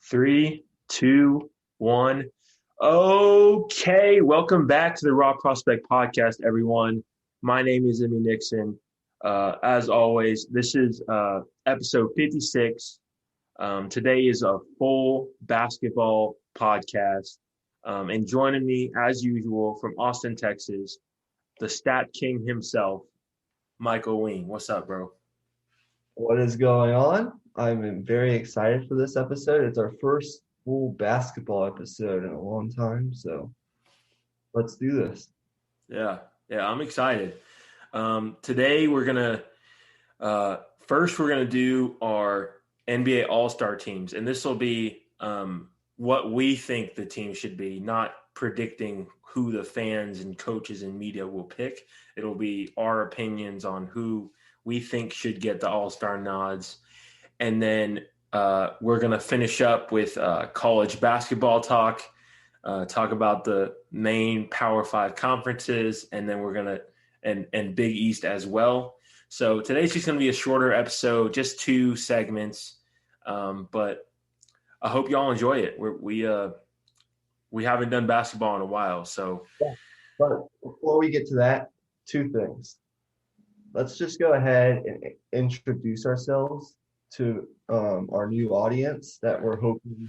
Three, two, one. Okay, welcome back to the Raw Prospect Podcast, everyone. My name is Emmy Nixon. As always, this is episode 56. Today is a full basketball podcast. And joining me, as usual, from Austin, Texas, the Stat King himself, Michael Wing. What's up, bro? What is going on? I'm very excited for this episode. It's our first full basketball episode in a long time, so let's do this. Yeah, I'm excited. Today we're gonna first we're gonna do our NBA All-Star teams, and this will be what we think the team should be, not predicting who the fans and coaches and media will pick. It'll be our opinions on who we think should get the All-Star nods, and then we're gonna finish up with college basketball talk. Talk about the main Power Five conferences, and then we're gonna and Big East as well. So today's just gonna be a shorter episode, just two segments, but I hope y'all enjoy it. We haven't done basketball in a while, so. Yeah. But before we get to that, two things. Let's just go ahead and introduce ourselves to our new audience that we're hoping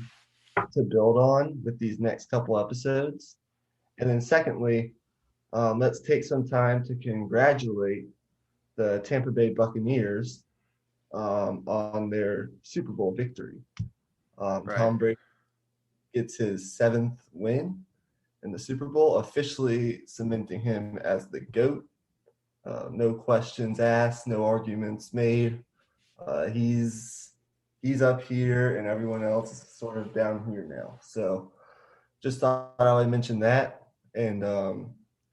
to build on with these next couple episodes. And then secondly, let's take some time to congratulate the Tampa Bay Buccaneers on their Super Bowl victory. Right. Tom Brady gets his 7th win in the Super Bowl, officially cementing him as the GOAT. No questions asked, no arguments made. He's up here, and everyone else is sort of down here now. So, just thought I would mention that. And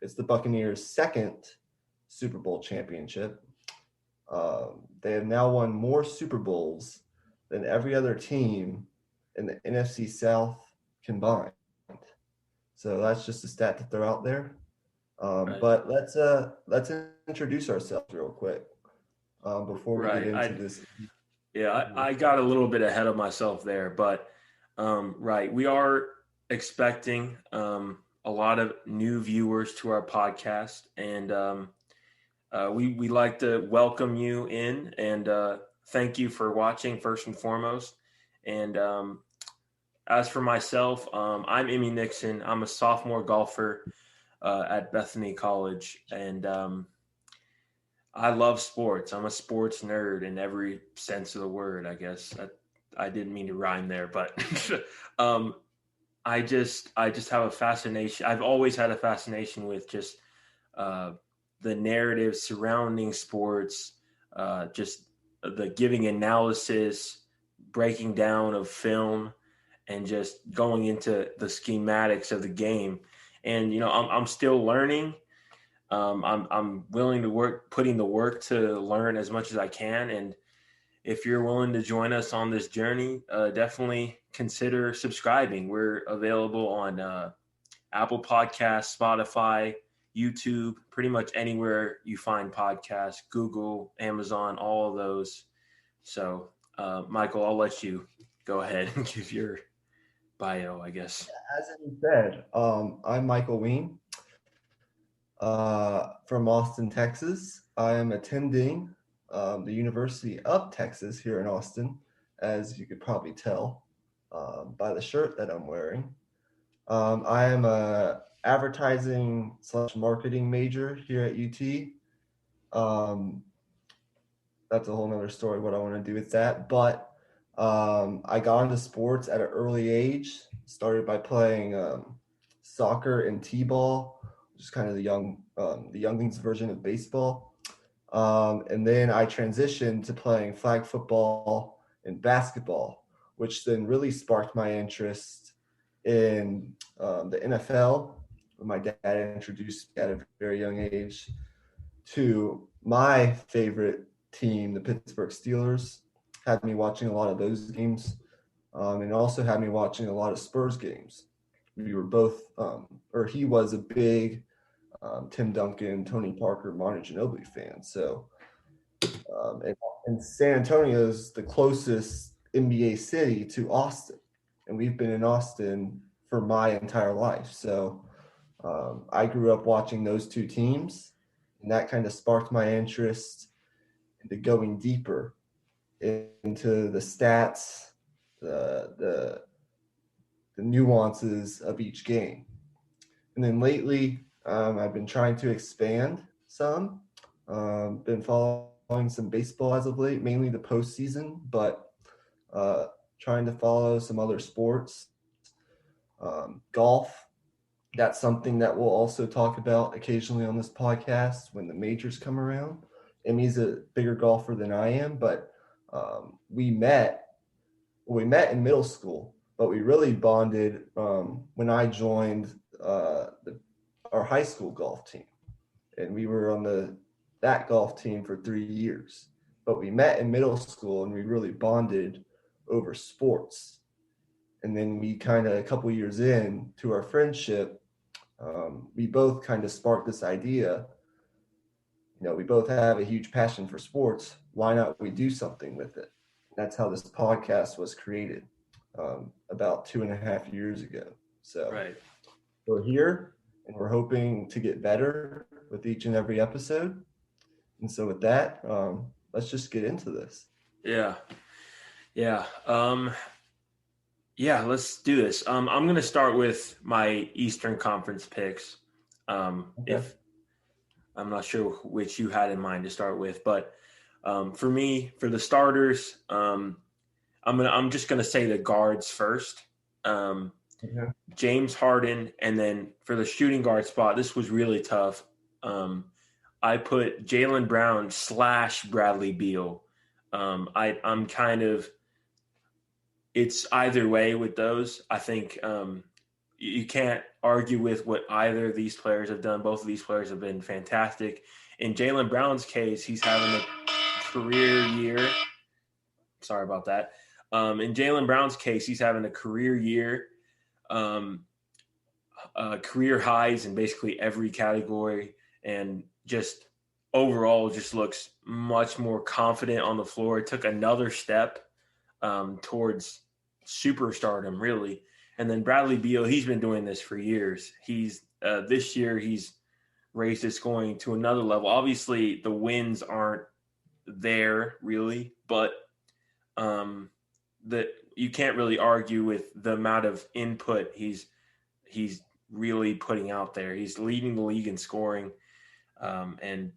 it's the Buccaneers' second Super Bowl championship. They have now won more Super Bowls than every other team in the NFC South combined. So that's just a stat to throw out there. Right. But let's introduce ourselves real quick before we get into this. Yeah, I got a little bit ahead of myself there, but right, we are expecting a lot of new viewers to our podcast, and we like to welcome you in and thank you for watching first and foremost. And as for myself, I'm Emmy Nixon. I'm a sophomore golfer at Bethany College, and I love sports. I'm a sports nerd in every sense of the word, I guess. I didn't mean to rhyme there, but I just have a fascination. I've always had a fascination with just the narrative surrounding sports, just the giving analysis, breaking down of film, and just going into the schematics of the game. And I'm still learning. I'm willing to putting the work to learn as much as I can. And if you're willing to join us on this journey, definitely consider subscribing. We're available on Apple Podcasts, Spotify, YouTube, pretty much anywhere you find podcasts, Google, Amazon, all of those. So, Michael, I'll let you go ahead and give your bio, I guess. As you said, I'm Michael Ween. From Austin, Texas. I am attending the University of Texas here in Austin, as you could probably tell by the shirt that I'm wearing. I am a advertising / marketing major here at UT. That's a whole nother story, what I want to do with that. But I got into sports at an early age, started by playing soccer and t-ball, which is kind of the younglings version of baseball. And then I transitioned to playing flag football and basketball, which then really sparked my interest in the NFL. My dad introduced me at a very young age to my favorite team, the Pittsburgh Steelers. Had me watching a lot of those games, and also had me watching a lot of Spurs games. We were both, or he was a big Tim Duncan, Tony Parker, Manu Ginobili fan. So, and San Antonio is the closest NBA city to Austin. and we've been in Austin for my entire life. So I grew up watching those two teams, and that kind of sparked my interest into going deeper into the stats, the the, the nuances of each game. And then lately, I've been trying to expand some. Been following some baseball as of late, mainly the postseason, but uh, trying to follow some other sports. Golf, that's something that we'll also talk about occasionally on this podcast when the majors come around. Emmy's a bigger golfer than I am, but we met in middle school, but we really bonded when I joined our high school golf team, and we were on that golf team for 3 years. But we met in middle school, and we really bonded over sports. And then we kind of a couple years in to our friendship, we both kind of sparked this idea. We both have a huge passion for sports. Why not we do something with it? That's how this podcast was created about 2.5 years ago. So Right. we're here, and we're hoping to get better with each and every episode. And so with that, let's just get into this. Yeah. Yeah. Yeah, let's do this. I'm going to start with my Eastern Conference picks. Okay. If I'm not sure which you had in mind to start with, but for me, for the starters, I'm just going to say the guards first. Okay. James Harden, and then for the shooting guard spot, this was really tough. I put Jaylen Brown / Bradley Beal. I'm kind of, it's either way with those. I think you can't argue with what either of these players have done. Both of these players have been fantastic. In Jaylen Brown's case, he's having a career year. Sorry about that. In Jaylen Brown's case, he's having a career year, career highs in basically every category, and just overall just looks much more confident on the floor. It took another step towards superstardom, really. And then Bradley Beal, he's been doing this for years. This year he's raised his scoring to another level. Obviously, the wins aren't there really, but that you can't really argue with the amount of input he's really putting out there. He's leading the league in scoring, and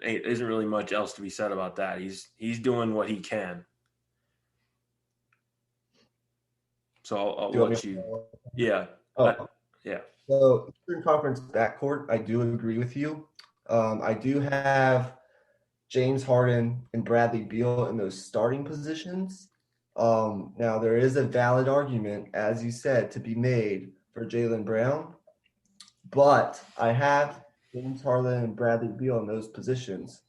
it isn't really much else to be said about that. He's doing what he can. So I'll Do you want let me you. to- Yeah. Oh, Yeah. so Eastern Conference backcourt, I do agree with you. I do have James Harden and Bradley Beal in those starting positions. Now, there is a valid argument, as you said, to be made for Jaylen Brown, but I have James Harden and Bradley Beal in those positions.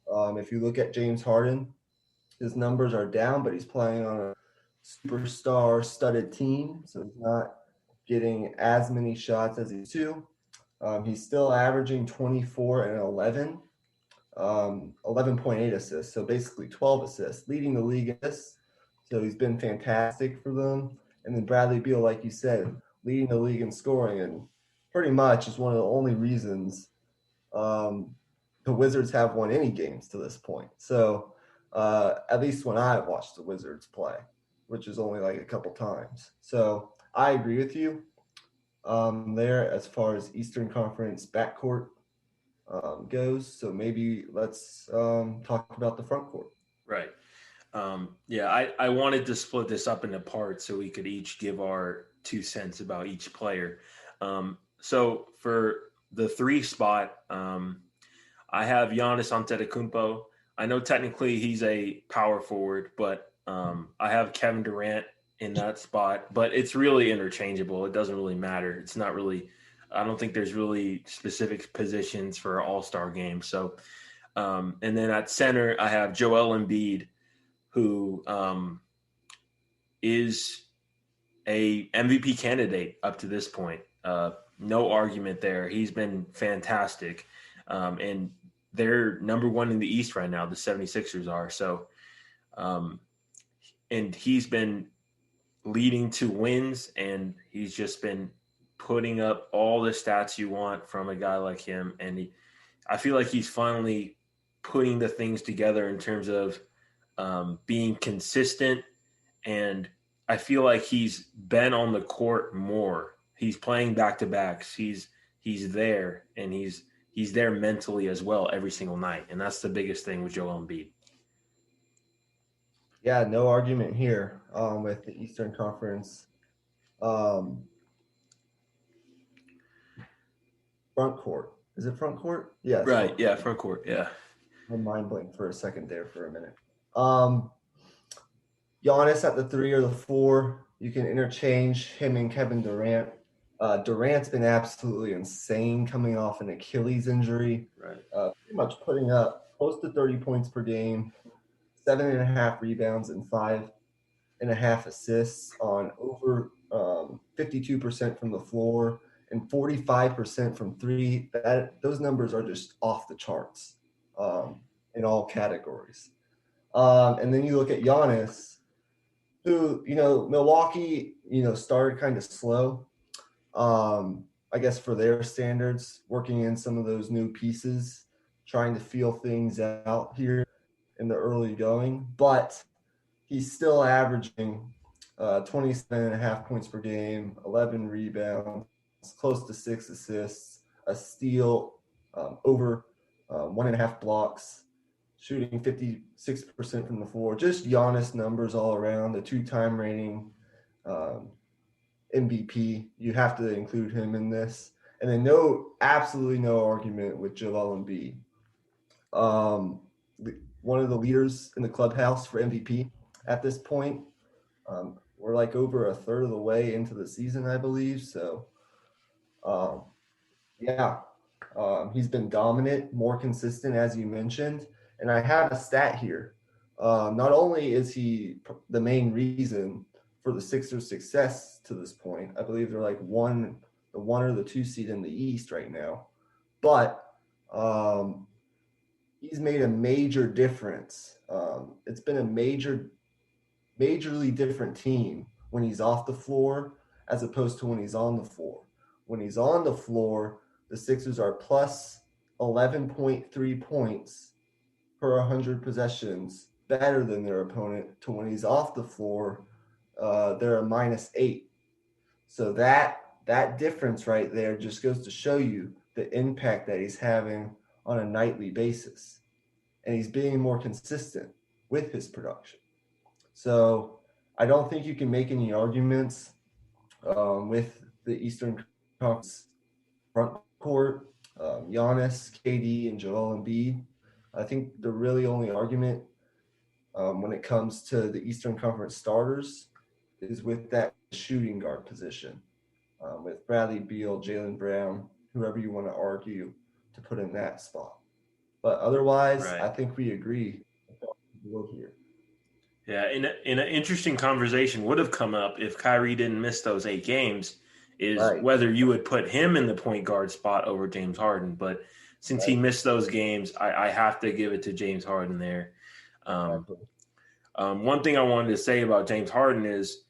If you look at James Harden, his numbers are down, but he's playing on a superstar studded team, so he's not getting as many shots as he used to. He's still averaging 24 and 11.8 assists, so basically 12 assists, leading the league in assists. So he's been fantastic for them. And then Bradley Beal, like you said, leading the league in scoring, and pretty much is one of the only reasons the Wizards have won any games to this point. So at least when I watched the Wizards play, which is only like a couple times. So I agree with you there as far as Eastern Conference backcourt goes. So maybe let's talk about the front court. Right. Yeah, I wanted to split this up into parts so we could each give our 2 cents about each player. So for the 3 spot, I have Giannis Antetokounmpo. I know technically he's a power forward, but I have Kevin Durant in that spot. But it's really interchangeable. It doesn't really matter. It's not really. I don't think there's really specific positions for an all-star game. So, and then at center, I have Joel Embiid, who is a MVP candidate up to this point. No argument there. He's been fantastic. And they're number 1 in the East right now. The 76ers are. So, and he's been leading to wins, and he's just been putting up all the stats you want from a guy like him. And I feel like he's finally putting the things together in terms of being consistent, and I feel like he's been on the court more. He's playing back to backs. He's there, and he's there mentally as well every single night, and that's the biggest thing with Joel Embiid. Yeah, no argument here with the Eastern Conference um, front court. Is it front court? Yeah, it's Right? front Yeah, court. front court. Yeah. My mind blanked for a second there for a minute. Um, Giannis at the 3 or the 4. You can interchange him and Kevin Durant. Durant's been absolutely insane coming off an Achilles injury. Right. Pretty much putting up close to 30 points per game, 7.5 rebounds, and 5.5 assists on over 52% from the floor and 45% from three. Those numbers are just off the charts in all categories. And then you look at Giannis, who, Milwaukee, started kind of slow. I guess for their standards, working in some of those new pieces, trying to feel things out here in the early going. But he's still averaging 27.5 points per game, 11 rebounds, close to 6 assists, a steal, over 1.5 blocks, shooting 56% from the floor. Just Giannis numbers all around. The 2-time reigning um, MVP. You have to include him in this. And then absolutely no argument with Joel Embiid. Um, one of the leaders in the clubhouse for MVP at this point. We're like over a third of the way into the season, I believe. So, um, yeah, he's been dominant, more consistent, as you mentioned. And I have a stat here. Not only is he the main reason for the Sixers' success to this point, I believe they're like the 1 or the 2 seed in the East right now, but he's made a major difference. It's been a majorly different team when he's off the floor as opposed to when he's on the floor. When he's on the floor, the Sixers are plus 11.3 points per 100 possessions, better than their opponent. To when he's off the floor, they're a -8. So that difference right there just goes to show you the impact that he's having on a nightly basis, and he's being more consistent with his production. So I don't think you can make any arguments with the Eastern Conference front court, Giannis, KD, and Joel Embiid. I think the really only argument when it comes to the Eastern Conference starters is with that shooting guard position, with Bradley Beal, Jaylen Brown, whoever you want to argue to put in that spot. But otherwise, Right. I think we agree here. Yeah, in an interesting conversation would have come up if Kyrie didn't miss those 8 games, is Right, whether you would put him in the point guard spot over James Harden. But since he right, missed those games, I have to give it to James Harden there. Um, exactly. one thing I wanted to say about James Harden is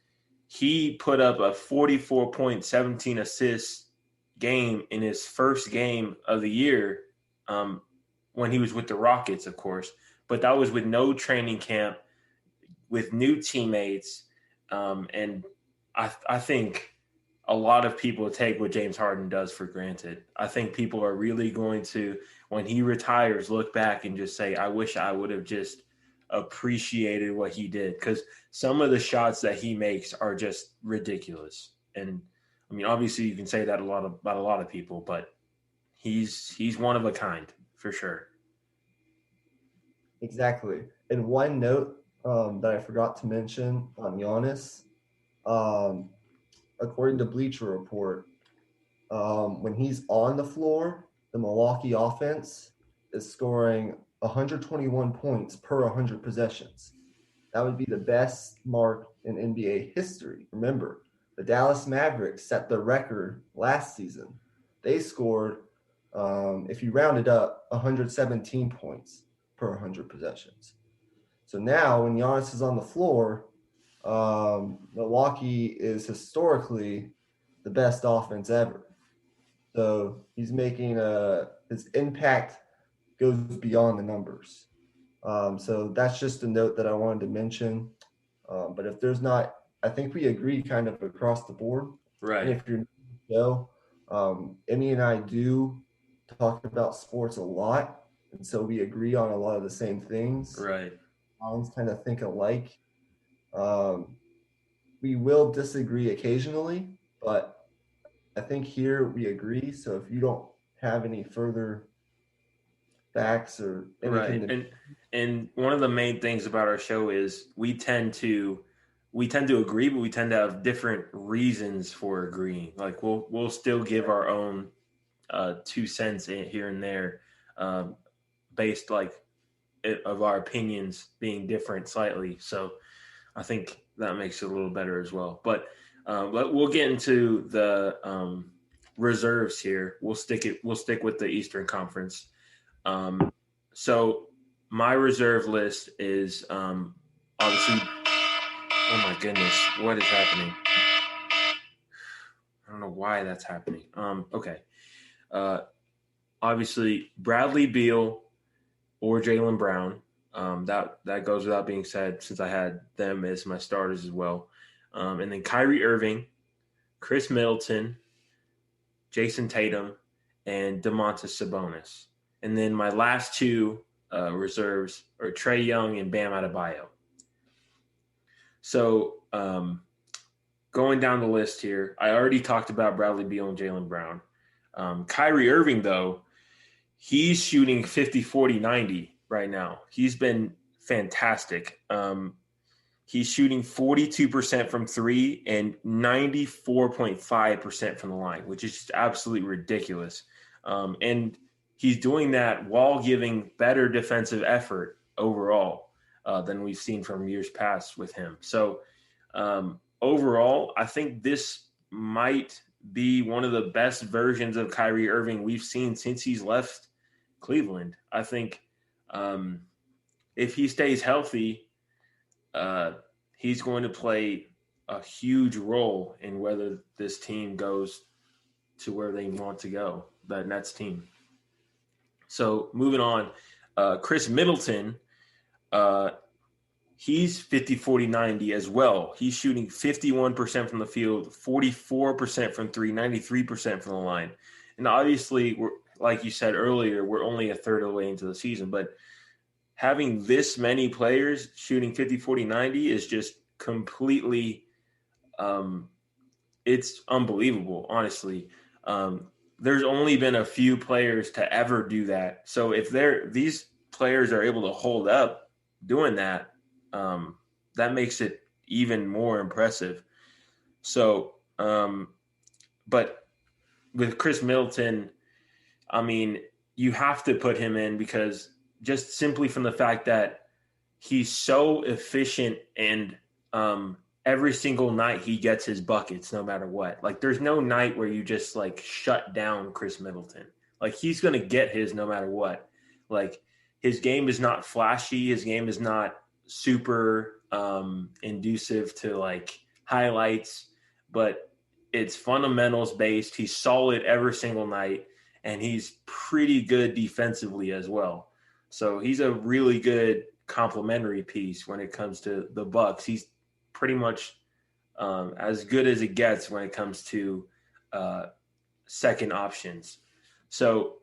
he put up a 44 point, 17 assists game in his first game of the year, um, when he was with the Rockets, of course. But that was with no training camp, with new teammates, and I think a lot of people take what James Harden does for granted. I think people are really going to, when he retires, look back and just say, "I wish I would have just appreciated what he did," because some of the shots that he makes are just ridiculous. And I mean, obviously, you can say that about a lot of people, but he's one of a kind for sure. Exactly. And one note that I forgot to mention on Giannis, um, according to Bleacher Report, when he's on the floor, the Milwaukee offense is scoring 121 points per 100 possessions. That would be the best mark in NBA history. Remember, the Dallas Mavericks set the record last season. They scored, if you round it up, 117 points per 100 possessions. So now, when Giannis is on the floor, Milwaukee is historically the best offense ever. So he's making his impact goes beyond the numbers. So that's just a note that I wanted to mention. But if there's not, I think we agree kind of across the board. And Right. if you're Joe, Emmy and I do talk about sports a lot, and so we agree on a lot of the same things. Right. Minds kind of think alike. Um, we will disagree occasionally, but I think here we agree. So if you don't have any further facts or anything Right. to, And one of the main things about our show is we tend to agree, but we tend to have different reasons for agreeing. Like we'll still give our own 2 cents here and there, um, based of our opinions being different slightly. So I think that makes it a little better as well. But we'll get into the reserves here. We'll stick with the Eastern Conference. Um, so my reserve list is obviously. Oh my goodness, what is happening? I don't know why that's happening. Okay. Uh, Obviously Bradley Beal or Jaylen Brown. That goes without being said since I had them as my starters as well. And then Kyrie Irving, Chris Middleton, Jason Tatum, and Domantas Sabonis. And then my last two reserves are Trae Young and Bam Adebayo. So going down the list here, I already talked about Bradley Beal and Jaylen Brown. Kyrie Irving, though, he's shooting 50, 40, 90 right now. He's been fantastic. He's shooting 42% from three and 94.5% from the line, which is just absolutely ridiculous. And he's doing that while giving better defensive effort overall than we've seen from years past with him. So overall, I think this might be one of the best versions of Kyrie Irving we've seen since he's left Cleveland. I think if he stays healthy, uh, he's going to play a huge role in whether this team goes to where they want to go, the Nets team. So moving on, Chris Middleton, uh, he's 50, 40, 90 as well. He's shooting 51% from the field, 44% from three, 93% from the line. And obviously, like you said earlier, we're only a third of the way into the season, but having this many players shooting 50, 40, 90 is just completely it's unbelievable, honestly. There's only been a few players to ever do that. So if these players are able to hold up doing that, that makes it even more impressive. So, but with Chris Middleton, I mean, you have to put him in because just simply from the fact that he's so efficient and every single night he gets his buckets no matter what. Like there's no night where you just like shut down Chris Middleton. Like he's going to get his no matter what. Like his game is not flashy, his game is not super inducive to like highlights, but it's fundamentals based. He's solid every single night and he's pretty good defensively as well. So he's a really good complementary piece when it comes to the Bucks. He's pretty much as good as it gets when it comes to second options. So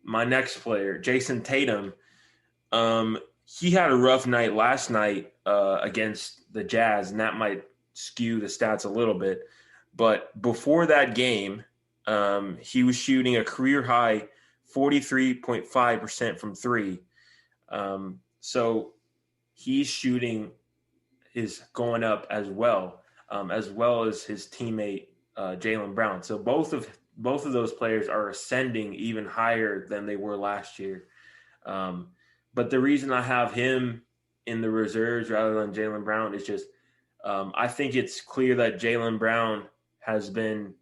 my next player, Jason Tatum, he had a rough night last night against the Jazz, and that might skew the stats a little bit. But before that game, he was shooting a career high 43.5% from three. So he's shooting is going up as well as his teammate Jaylen Brown. So both of those players are ascending even higher than they were last year. But the reason I have him in the reserves rather than Jaylen Brown is just I think it's clear that Jaylen Brown has been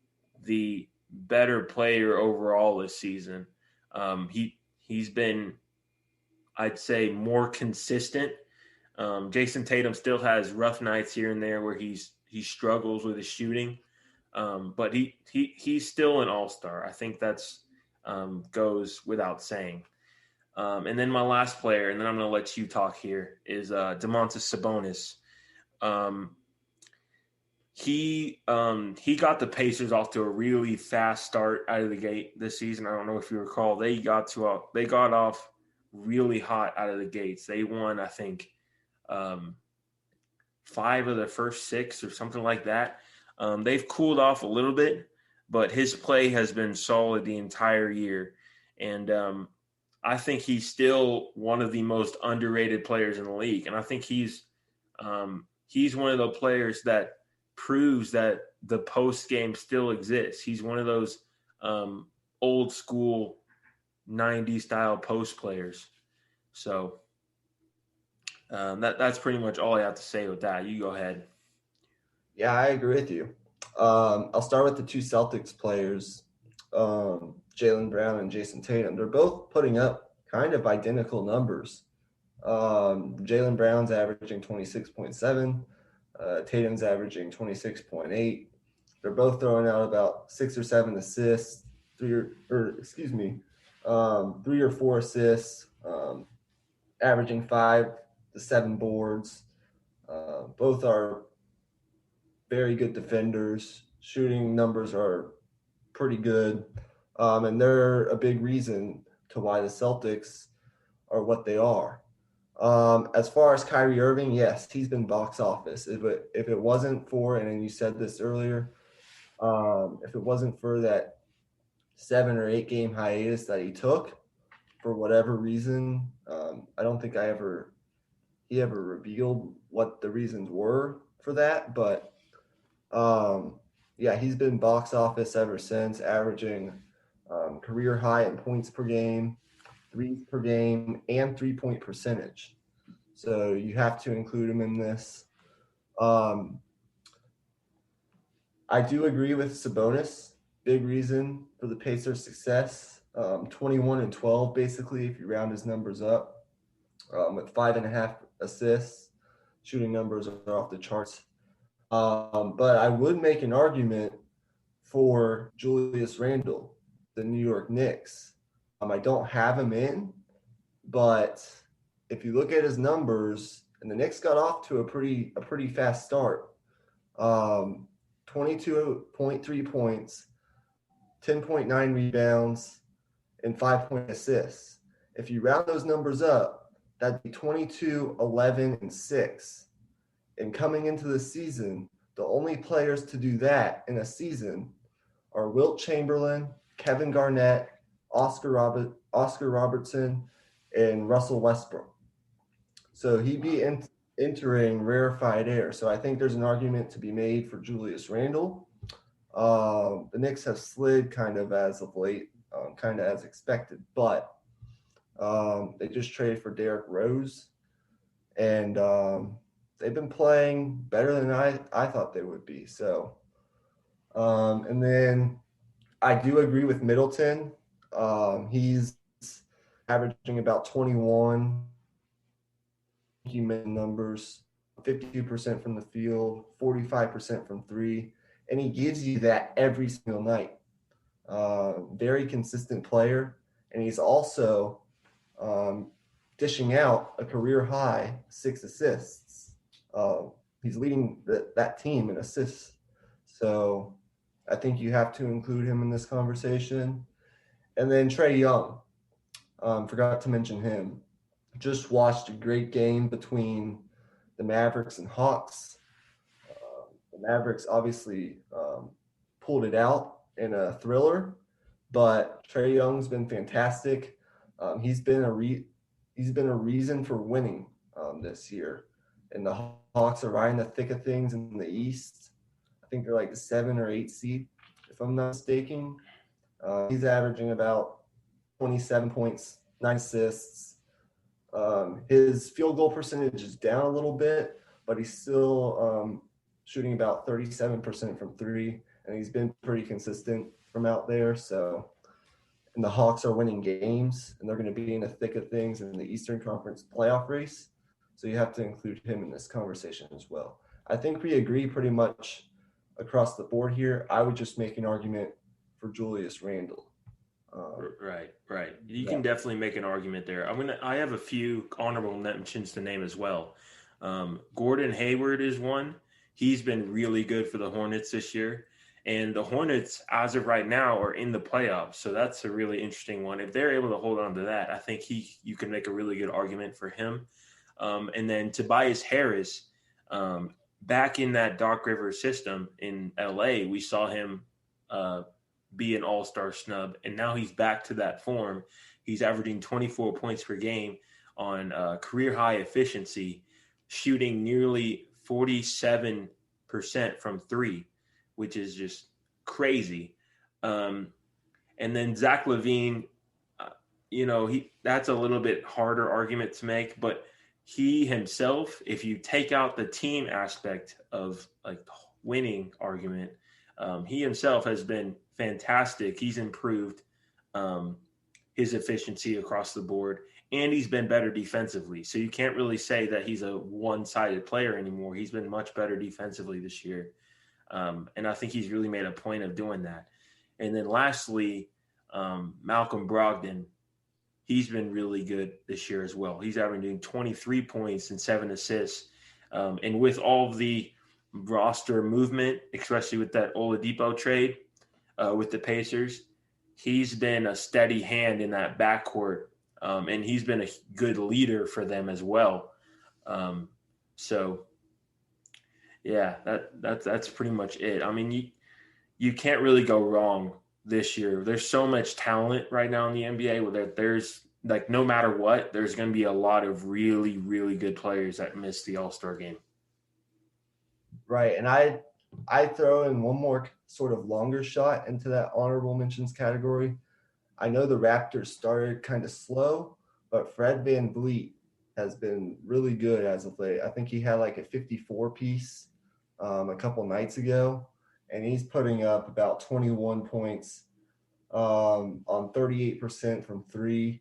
the better player overall this season. He's been, I'd say, more consistent Jason Tatum still has rough nights here and there where he struggles with his shooting, but he's still an all-star. I think that's goes without saying. And then my last player, and then I'm going to let you talk here, is Domantas Sabonis. Um, he got the Pacers off to a really fast start out of the gate this season. I don't know if you recall, they got off really hot out of the gates. They won, I think, 5 of their first 6 or something like that. They've cooled off a little bit, but his play has been solid the entire year, and I think he's still one of the most underrated players in the league. And I think he's one of the players that proves that the post game still exists. He's one of those old school 90s style post players. So that's pretty much all I have to say with that. You go ahead. Yeah, I agree with you. I'll start with the 2 Celtics players, Jaylen Brown and Jason Tatum. They're both putting up kind of identical numbers. Jaylen Brown's averaging 26.7. Tatum's averaging 26.8. They're both throwing out about 6 or 7 assists, 3 or 4 assists, averaging 5 to 7 boards. Both are very good defenders. Shooting numbers are pretty good. And they're a big reason to why the Celtics are what they are. As far as Kyrie Irving, yes, he's been box office. If it wasn't for, and you said this earlier, if it wasn't for that 7 or 8 game hiatus that he took, for whatever reason, I don't think he ever revealed what the reasons were for that, but yeah, he's been box office ever since, averaging career high in points per game, threes per game, and 3-point percentage. So you have to include him in this. I do agree with Sabonis. Big reason for the Pacers' success. 21 and 12, basically, if you round his numbers up, with 5.5 assists. Shooting numbers are off the charts. But I would make an argument for Julius Randle, the New York Knicks. I don't have him in, but if you look at his numbers, and the Knicks got off to a pretty fast start. 22.3 points, 10.9 rebounds, and 5 assists. If you round those numbers up, that'd be 22, 11, and 6. And coming into the season, the only players to do that in a season are Wilt Chamberlain, Kevin Garnett, Oscar Robertson, and Russell Westbrook. So he'd be entering rarefied air. So I think there's an argument to be made for Julius Randle. The Knicks have slid kind of as of late, kind of as expected, but they just traded for Derrick Rose, and they've been playing better than I thought they would be. So, and then I do agree with Middleton. He's averaging about 21 numbers, 52% from the field, 45% from 3, and he gives you that every single night. Very consistent player, and he's also dishing out a career high 6 assists. He's leading that team in assists. So I think you have to include him in this conversation. And then Trae Young, forgot to mention him. Just watched a great game between the Mavericks and Hawks. The Mavericks obviously pulled it out in a thriller, but Trae Young's been fantastic. He's been a reason for winning this year. And the Hawks are right in the thick of things in the East. I think they're like the 7 or 8 seed, if I'm not mistaken. He's averaging about 27 points, 9 assists. His field goal percentage is down a little bit, but he's still shooting about 37% from 3, and he's been pretty consistent from out there. So, and the Hawks are winning games, and they're going to be in the thick of things in the Eastern Conference playoff race. So you have to include him in this conversation as well. I think we agree pretty much across the board here. I would just make an argument for Julius Randle. Right. You Yeah. can definitely make an argument there. I have a few honorable mentions to name as well. Gordon Hayward is one. He's been really good for the Hornets this year. And the Hornets, as of right now, are in the playoffs. So that's a really interesting one. If they're able to hold on to that, I think you can make a really good argument for him. And then Tobias Harris, back in that Dark River system in LA, we saw him be an all-star snub, and now he's back to that form. He's averaging 24 points per game on career high efficiency, shooting nearly 47% from three, which is just crazy. And then Zach LaVine, that's a little bit harder argument to make, but he himself, if you take out the team aspect of like the winning argument, he himself has been fantastic. He's improved his efficiency across the board, and he's been better defensively. So you can't really say that he's a one-sided player anymore. He's been much better defensively this year. And I think he's really made a point of doing that. And then lastly, Malcolm Brogdon, he's been really good this year as well. He's averaging 23 points and 7 assists. And with all of the roster movement, especially with that Oladipo trade with the Pacers, he's been a steady hand in that backcourt, and he's been a good leader for them as well. So, yeah, that's pretty much it. I mean, you can't really go wrong this year. There's so much talent right now in the NBA where there's like no matter what, there's going to be a lot of really, really good players that miss the All-Star game. Right. And I throw in one more sort of longer shot into that honorable mentions category. I know the Raptors started kind of slow, but Fred VanVleet has been really good as of late. I think he had like a 54 piece a couple nights ago, and he's putting up about 21 points on 38% from three,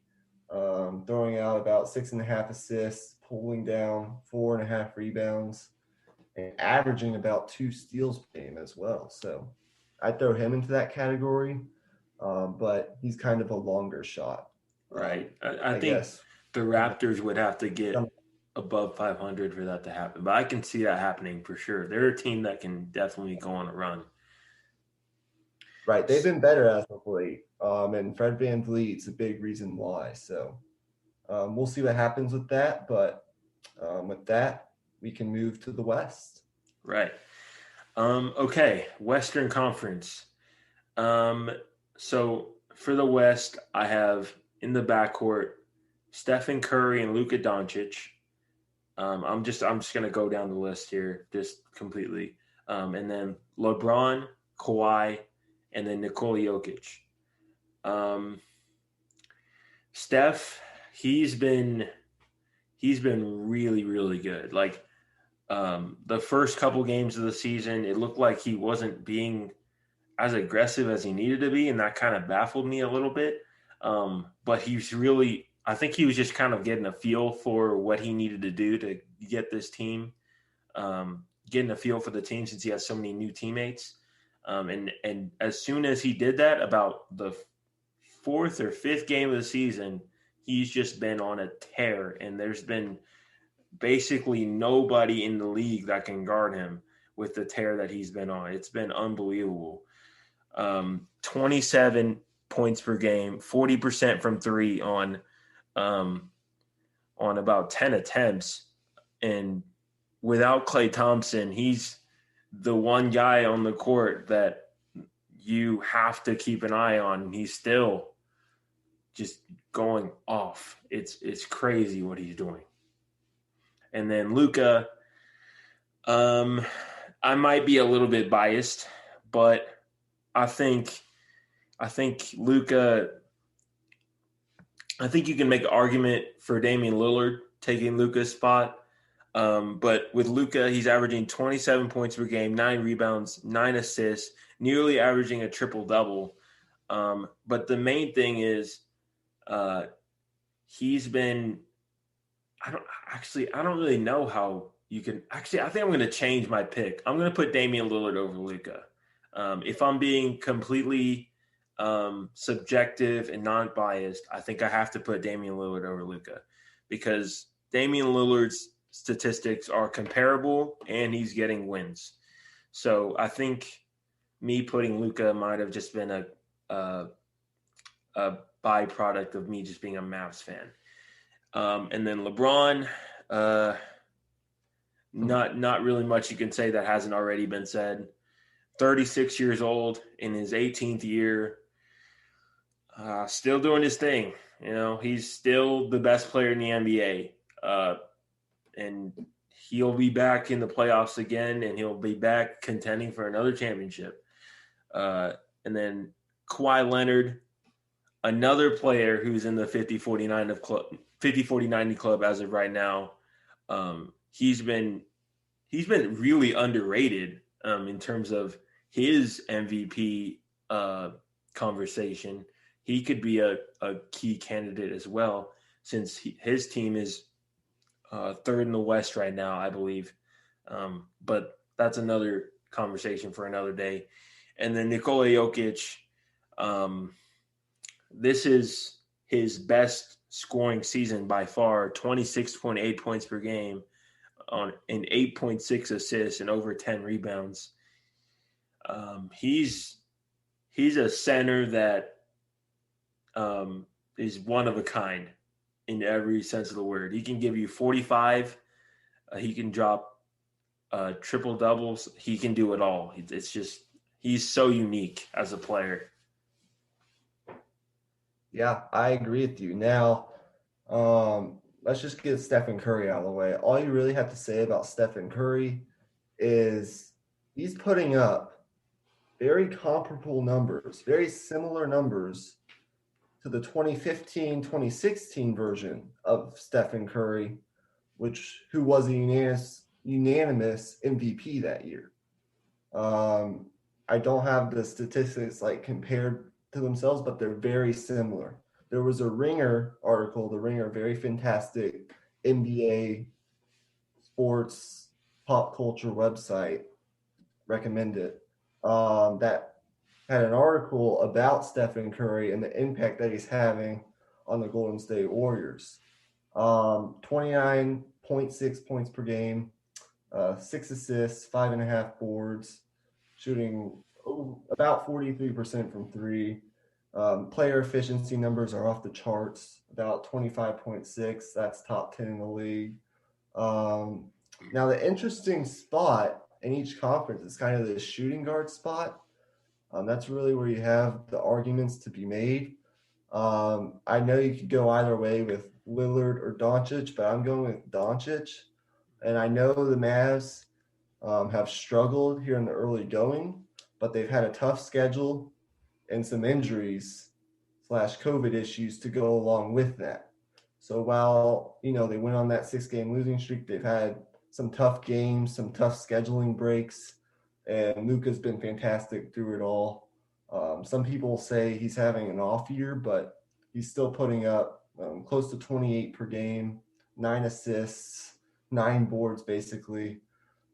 throwing out about 6.5 assists, pulling down 4.5 rebounds, and averaging about 2 steals per game as well. So I throw him into that category, but he's kind of a longer shot. Right. I think guess the Raptors would have to get above 500 for that to happen, but I can see that happening for sure. They're a team that can definitely go on a run. Right. They've been better as of late, and Fred VanVleet's a big reason why. So we'll see what happens with that, but with that, we can move to the West. Right. Okay, Western Conference. So for the West, I have in the backcourt Stephen Curry and Luka Doncic. I'm just gonna go down the list here just completely. And then LeBron, Kawhi, and then Nikola Jokic. Steph, he's been really, really good. Like the first couple games of the season, it looked like he wasn't being as aggressive as he needed to be, and that kind of baffled me a little bit. But I think he was just kind of getting a feel for what he needed to do to get this team, getting a feel for the team since he has so many new teammates. And as soon as he did that, about the fourth or fifth game of the season, he's just been on a tear, and there's been basically nobody in the league that can guard him with the tear that he's been on. It's been unbelievable. 27 points per game, 40% from three on about 10 attempts. And without Klay Thompson, he's the one guy on the court that you have to keep an eye on. He's still just going off. It's crazy what he's doing. And then Luka, I might be a little bit biased, but I think Luka. I think you can make an argument for Damian Lillard taking Luka's spot. But with Luka, he's averaging 27 points per game, 9 rebounds, 9 assists, nearly averaging a triple-double. But the main thing is he's been I don't really know how you can actually. I think I'm going to change my pick. I'm going to put Damian Lillard over Luca. If I'm being completely subjective and non-biased, I think I have to put Damian Lillard over Luca because Damian Lillard's statistics are comparable and he's getting wins. So I think me putting Luca might have just been a, a byproduct of me just being a Mavs fan. And then LeBron, uh, not really much you can say that hasn't already been said. 36 years old in his 18th year, still doing his thing. You know, he's still the best player in the NBA, and he'll be back in the playoffs again, and he'll be back contending for another championship. And then Kawhi Leonard, another player who's in the 50-40-90 club as of right now. He's been really underrated in terms of his MVP conversation. He could be a key candidate as well, since his team is third in the West right now, I believe. But that's another conversation for another day. And then Nikola Jokic, this is his best scoring season by far, 26.8 points per game on an 8.6 assists and over 10 rebounds. He's a center that is one of a kind in every sense of the word. He can give you 45. He can drop triple doubles. He can do it all. It's just he's so unique as a player. Yeah, I agree with you. Now, let's just get Stephen Curry out of the way. All you really have to say about Stephen Curry is he's putting up very comparable numbers, very similar numbers to the 2015-2016 version of Stephen Curry, who was a unanimous MVP that year. I don't have the statistics like compared to themselves, but they're very similar. There was a Ringer article, the Ringer, very fantastic NBA sports pop culture website, recommend it, that had an article about Stephen Curry and the impact that he's having on the Golden State Warriors. 29.6 points per game, 6 assists, 5.5 boards, shooting about 43% from three. Player efficiency numbers are off the charts, about 25.6. That's top 10 in the league. Now, the interesting spot in each conference is kind of the shooting guard spot. That's really where you have the arguments to be made. I know you could go either way with Lillard or Doncic, but I'm going with Doncic. And I know the Mavs have struggled here in the early going, but they've had a tough schedule and some injuries / COVID issues to go along with that. So while, they went on that 6-game losing streak, they've had some tough games, some tough scheduling breaks, and Luka's been fantastic through it all. Some people say he's having an off year, but he's still putting up close to 28 per game, 9 assists, 9 boards basically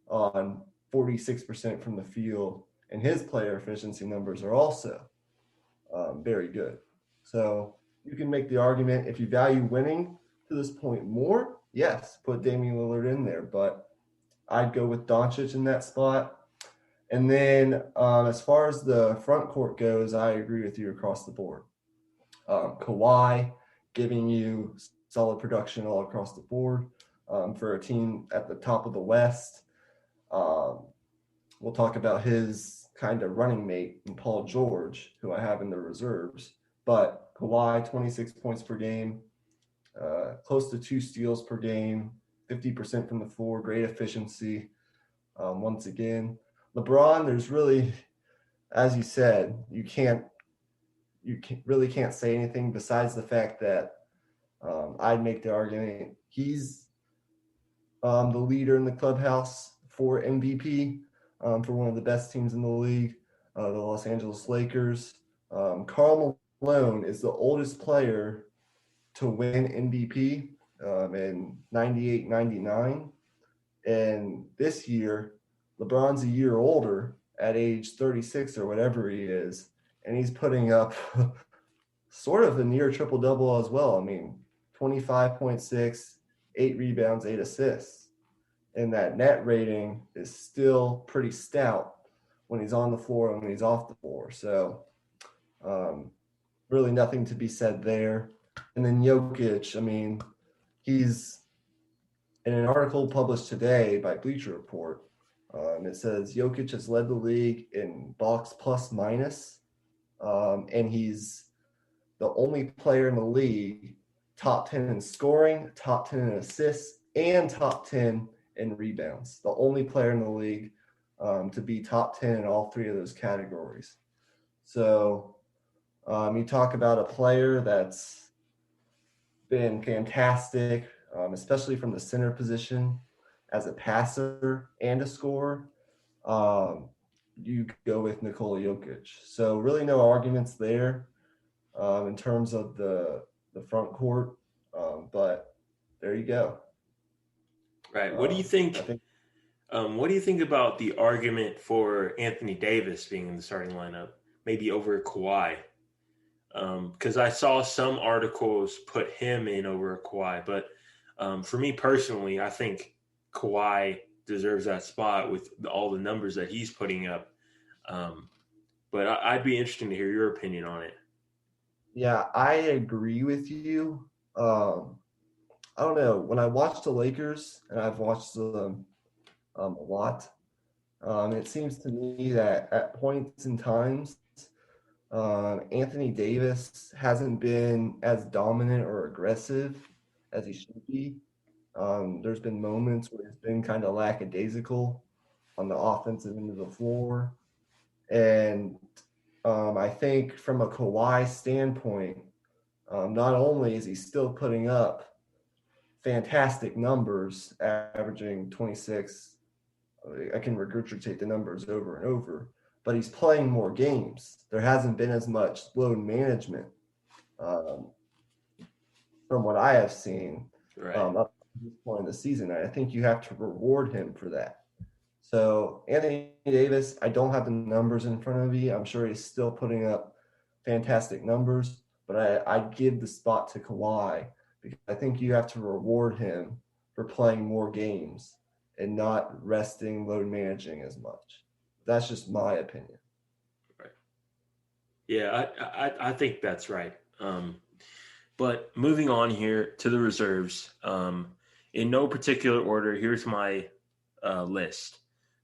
on 46% from the field. And his player efficiency numbers are also very good. So you can make the argument, if you value winning to this point more, yes, put Damian Lillard in there. But I'd go with Doncic in that spot. And then as far as the front court goes, I agree with you across the board. Kawhi giving you solid production all across the board for a team at the top of the West. We'll talk about his kind of running mate in Paul George, who I have in the reserves. But Kawhi, 26 points per game, close to 2 steals per game, 50% from the floor, great efficiency. Once again, LeBron, there's really, as you said, you really can't say anything besides the fact that I'd make the argument he's the leader in the clubhouse for MVP for one of the best teams in the league, the Los Angeles Lakers. Karl Malone is the oldest player to win MVP in 98, 99. And this year, LeBron's a year older at age 36 or whatever he is, and he's putting up sort of a near triple double as well. I mean, 25.6, 8 rebounds, 8 assists. And that net rating is still pretty stout when he's on the floor and when he's off the floor. So, um, really nothing to be said there. And then Jokic, I mean, he's in an article published today by Bleacher Report. It says Jokic has led the league in box plus minus, and he's the only player in the league top 10 in scoring, top 10 in assists, and top 10 in rebounds. The only player in the league to be top 10 in all three of those categories. So you talk about a player that's been fantastic, especially from the center position as a passer and a scorer. You go with Nikola Jokic. So really no arguments there in terms of the front court. But there you go. Right. What do you think? I think What do you think about the argument for Anthony Davis being in the starting lineup, maybe over Kawhi? Because I saw some articles put him in over Kawhi, but for me personally, I think Kawhi deserves that spot with all the numbers that he's putting up. Um, but I'd be interested to hear your opinion on it. yeah, I agree with you. I don't know. When I watch the Lakers, and I've watched them a lot, it seems to me that at points in times, Anthony Davis hasn't been as dominant or aggressive as he should be. There's been moments where it's been kind of lackadaisical on the offensive end of the floor. And I think from a Kawhi standpoint, not only is he still putting up fantastic numbers, averaging 26. I can regurgitate the numbers over and over, but he's playing more games. There hasn't been as much load management um, from what I have seen Right. up to this point in the season. I think you have to reward him for that. So Anthony Davis, I don't have the numbers in front of me. I'm sure he's still putting up fantastic numbers, but I give the spot to Kawhi because I think you have to reward him for playing more games and not resting, load managing as much. That's just my opinion. Right. Yeah, I think that's right. But moving on here to the reserves, in no particular order, here's my list.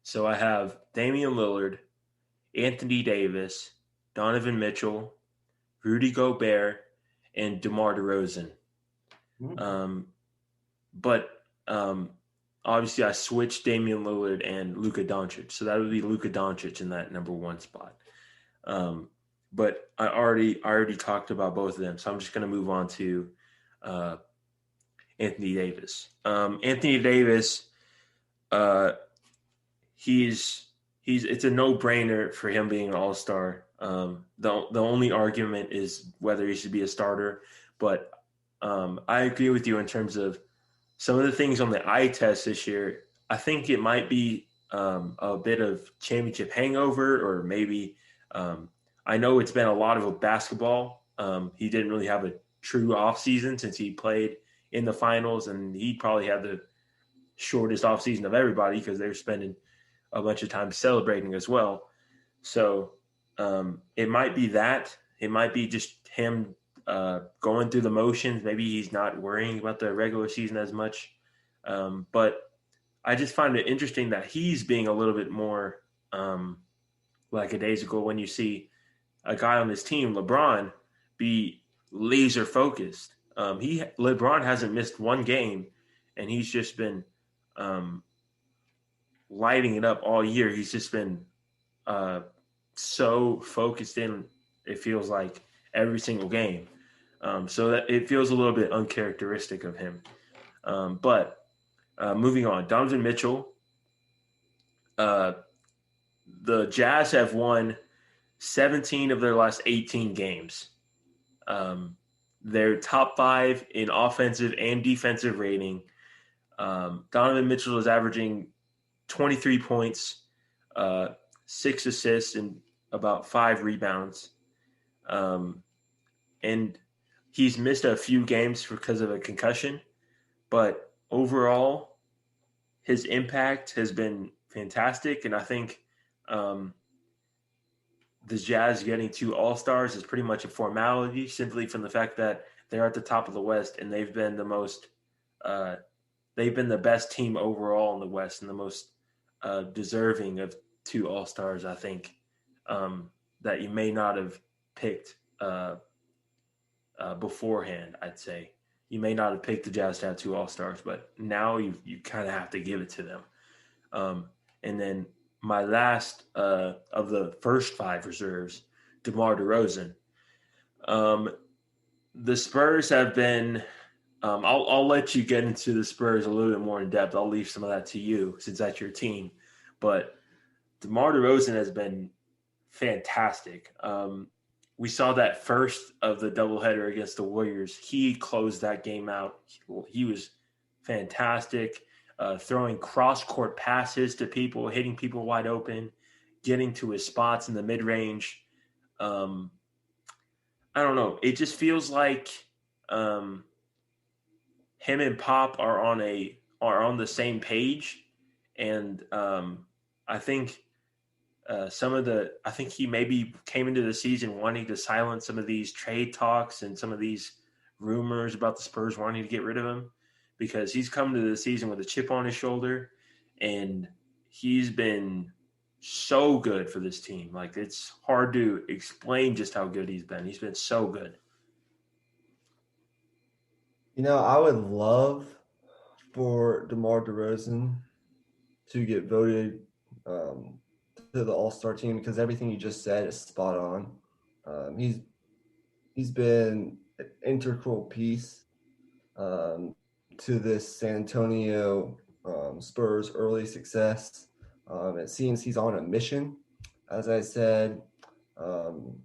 So I have Damian Lillard, Anthony Davis, Donovan Mitchell, Rudy Gobert, and DeMar DeRozan. Um, but obviously, I switched Damian Lillard and Luka Doncic, so that would be Luka Doncic in that number one spot. But I already talked about both of them, so I'm just going to move on to Anthony Davis. Anthony Davis, he's it's a no brainer for him being an All Star. The only argument is whether he should be a starter, but I agree with you in terms of some of the things on the eye test this year. I think it might be a bit of championship hangover, or maybe I know it's been a lot of basketball. He didn't really have a true off season since he played in the finals, and he probably had the shortest off season of everybody because they were spending a bunch of time celebrating as well. So it might be that. It might be just him going through the motions. Maybe he's not worrying about the regular season as much. But I just find it interesting that he's being a little bit more lackadaisical when you see a guy on his team, LeBron, be laser focused. LeBron hasn't missed one game, and he's just been lighting it up all year. He's just been so focused in. It feels like every single game. So that it feels a little bit uncharacteristic of him. But moving on, Donovan Mitchell. The Jazz have won 17 of their last 18 games. They're top 5 in offensive and defensive rating. Donovan Mitchell is averaging 23 points, uh, 6 assists, and about 5 rebounds. Um, and he's missed a few games because of a concussion, but overall, his impact has been fantastic. And I think um, the Jazz getting 2 All-Stars is pretty much a formality, simply from the fact that they're at the top of the West and they've been the most, uh, they've been the best team overall in the West and the most deserving of 2 All-Stars. I think that you may not have picked beforehand. I'd say you may not have picked the Jazz to have 2 All-Stars, but now you kind of have to give it to them. And then my last of the first 5 reserves, DeMar DeRozan. Um, the Spurs have been. I'll let you get into the Spurs a little bit more in depth. I'll leave some of that to you since that's your team. But DeMar DeRozan has been fantastic. We saw that first of the doubleheader against the Warriors. He closed that game out. He was fantastic, throwing cross court passes to people, hitting people wide open, getting to his spots in the mid range. Um, I don't know. It just feels like um, him and Pop are on the same page, and I think I think he maybe came into the season wanting to silence some of these trade talks and some of these rumors about the Spurs wanting to get rid of him because he's come to the season with a chip on his shoulder and he's been so good for this team. Like it's hard to explain just how good he's been. He's been so good. I would love for DeMar DeRozan to get voted to the All-Star team because everything you just said is spot on. He's been an integral piece to this San Antonio Spurs early success. It seems he's on a mission, as I said, um,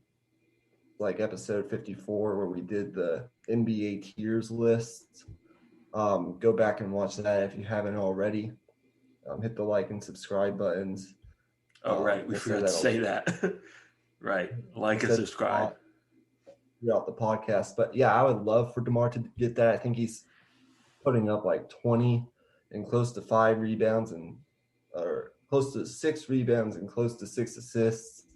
like episode 54 where we did the NBA tiers list. Go back and watch that if you haven't already. Hit the like and subscribe buttons. Oh, right. We We'll say forgot to that say that. Right. we'll Like and say subscribe. throughout the podcast. But yeah, I would love for DeMar to get that. I think he's putting up like 20 and close to 5 rebounds and or close to 6 rebounds and close to 6 assists.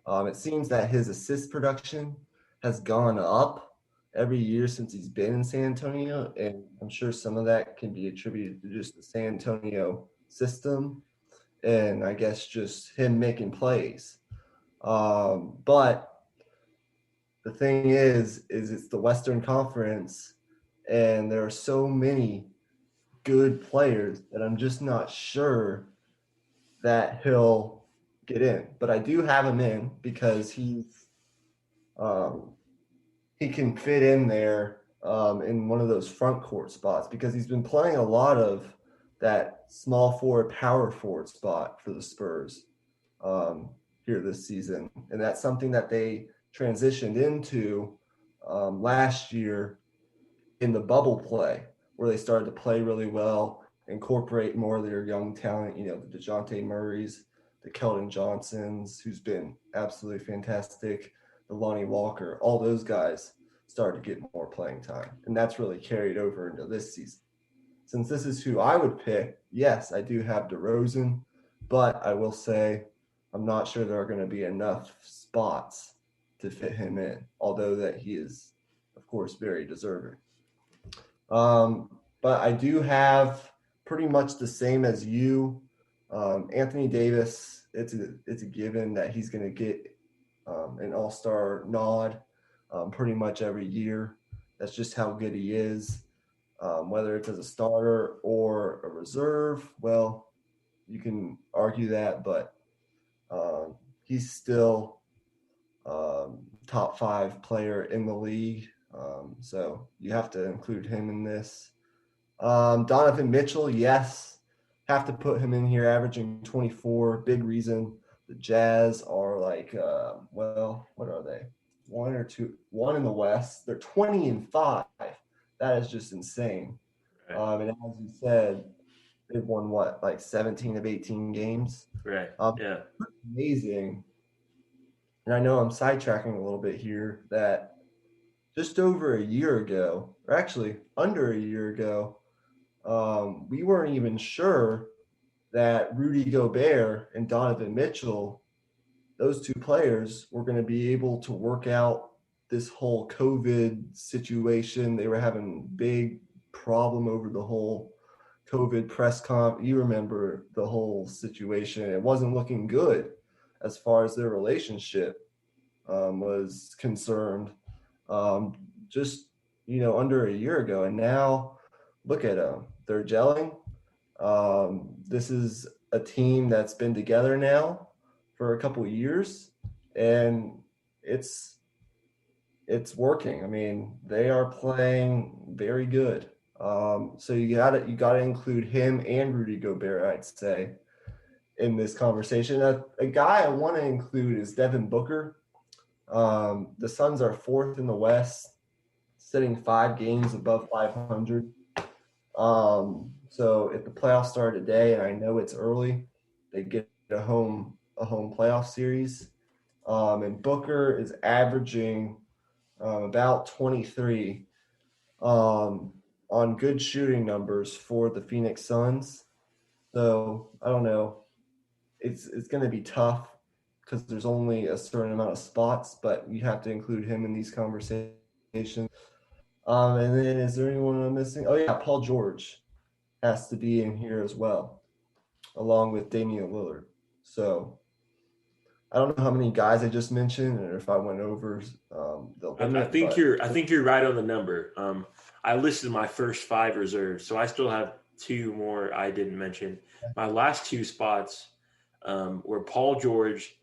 It seems that his assist production has gone up every year since he's been in San Antonio, and I'm sure some of that can be attributed to just the San Antonio system and I guess just him making plays. But the thing is it's the Western Conference, and there are so many good players that I'm just not sure that he'll get in. But I do have him in because um, he can fit in there in one of those front court spots because he's been playing a lot of that small forward, power forward spot for the Spurs um, here this season, and that's something that they transitioned into last year in the bubble play, where they started to play really well, incorporate more of their young talent, the DeJounte Murrays, the Keldon Johnsons, who's been absolutely fantastic, the Lonnie Walker, all those guys started to get more playing time. And that's really carried over into this season. Since this is who I would pick, yes, I do have DeRozan, but I will say I'm not sure there are going to be enough spots to fit him in, although that he is, of course, very deserving. But I do have pretty much the same as you. Anthony Davis, it's a given that he's going to get an All-Star nod pretty much every year. That's just how good he is. Whether it's as a starter or a reserve, well, you can argue that, but he's still top 5 player in the league. So you have to include him in this. Donovan Mitchell, yes, have to put him in here, averaging 24. Big reason the Jazz are like, what are they? one in the West. They're 20-5. That is just insane. Right. And as you said, they've won like 17 of 18 games. Right. Yeah. Amazing. And I know I'm sidetracking a little bit here that just over a year ago, or actually under a year ago, we weren't even sure that Rudy Gobert and Donovan Mitchell, those two players, were going to be able to work out this whole COVID situation. They were having big problem over the whole COVID press comp. You remember the whole situation. It wasn't looking good as far as their relationship was concerned. Um, just under a year ago, and now look at them. They're gelling. This is a team that's been together now for a couple of years, and it's working. I mean, they are playing very good. So you gotta include him and Rudy Gobert, I'd say, in this conversation. A guy I want to include is Devin Booker. The Suns are fourth in the West, sitting 5 games above 500. So if the playoffs start today, and I know it's early, they get a home playoff series. And Booker is averaging about 23 on good shooting numbers for the Phoenix Suns. So I don't know. It's going to be tough because there's only a certain amount of spots, but you have to include him in these conversations. And then is there anyone I'm missing? Oh yeah, Paul George has to be in here as well, along with Damian Lillard. So I don't know how many guys I just mentioned, or if I went over the I limit, think but you're right on the number. I listed my first five reserves, so I still have two more I didn't mention. My last two spots were Paul George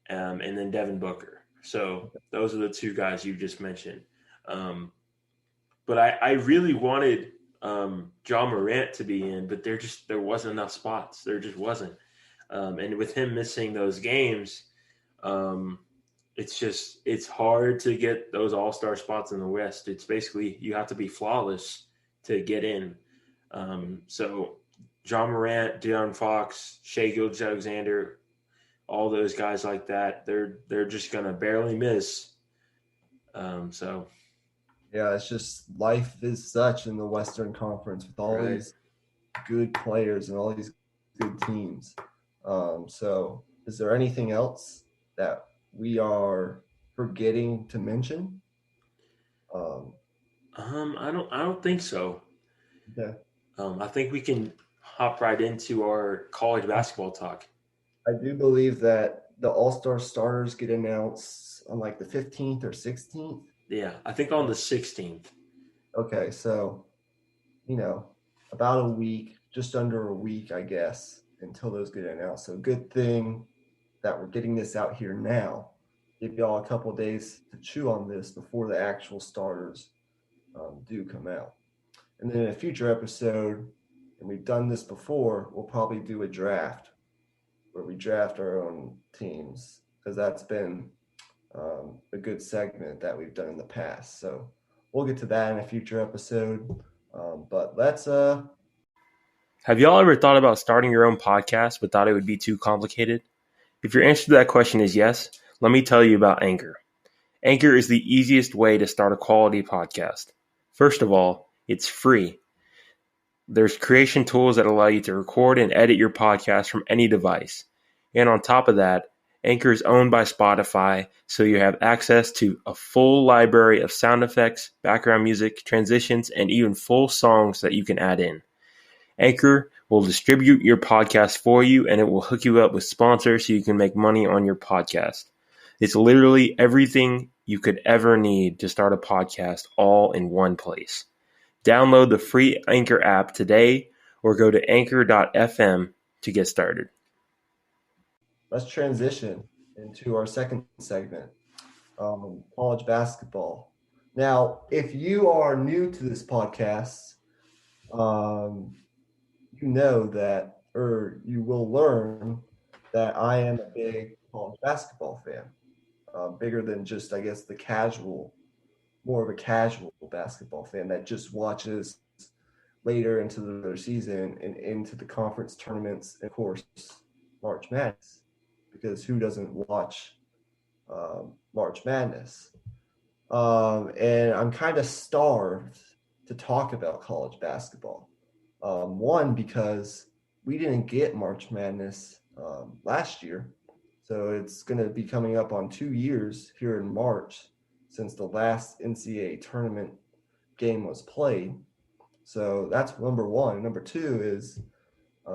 and then Devin Booker. So those are the two guys you just mentioned. Um, but I really wanted John Morant to be in, but there wasn't enough spots. There just wasn't. And with him missing those games, um, it's hard to get those all-star spots in the West. It's basically you have to be flawless to get in. So John Morant, De'Aaron Fox, Shai Gilgeous-Alexander, all those guys like that, they're just gonna barely miss. So yeah, it's just life is such in the Western Conference with all right. these good players and all these good teams. So is there anything else that we are forgetting to mention? Um, I don't think so. yeah, I think we can hop right into our college basketball talk. I do believe that the All-Star starters get announced on like the 15th or 16th. Yeah, I think on the 16th. Okay, so about a week, just under a week, I guess, until those get announced. So good thing that we're getting this out here now. Give y'all a couple days to chew on this before the actual starters do come out. And then in a future episode, and we've done this before, we'll probably do a draft where we draft our own teams because that's been a good segment that we've done in the past. So we'll get to that in a future episode. But let's Have y'all ever thought about starting your own podcast but thought it would be too complicated? If your answer to that question is yes, let me tell you about Anchor. Anchor is the easiest way to start a quality podcast. First of all, it's free. There's creation tools that allow you to record and edit your podcast from any device. And on top of that, Anchor is owned by Spotify, so you have access to a full library of sound effects, background music, transitions, and even full songs that you can add in. Anchor will distribute your podcast for you, and it will hook you up with sponsors so you can make money on your podcast. It's literally everything you could ever need to start a podcast all in one place. Download the free Anchor app today or go to anchor.fm to get started. let's transition into our second segment, college basketball. Now, if you are new to this podcast, um, you know that, or you will learn that I am a big college basketball fan. bigger than just, I guess, more of a casual basketball fan that just watches later into the regular season and into the conference tournaments, and of course, March Madness, because who doesn't watch March Madness? And I'm kind of starved to talk about college basketball. One, because we didn't get March Madness last year. So it's going to be coming up on 2 years here in March since the last NCAA tournament game was played. So that's number one. Number two is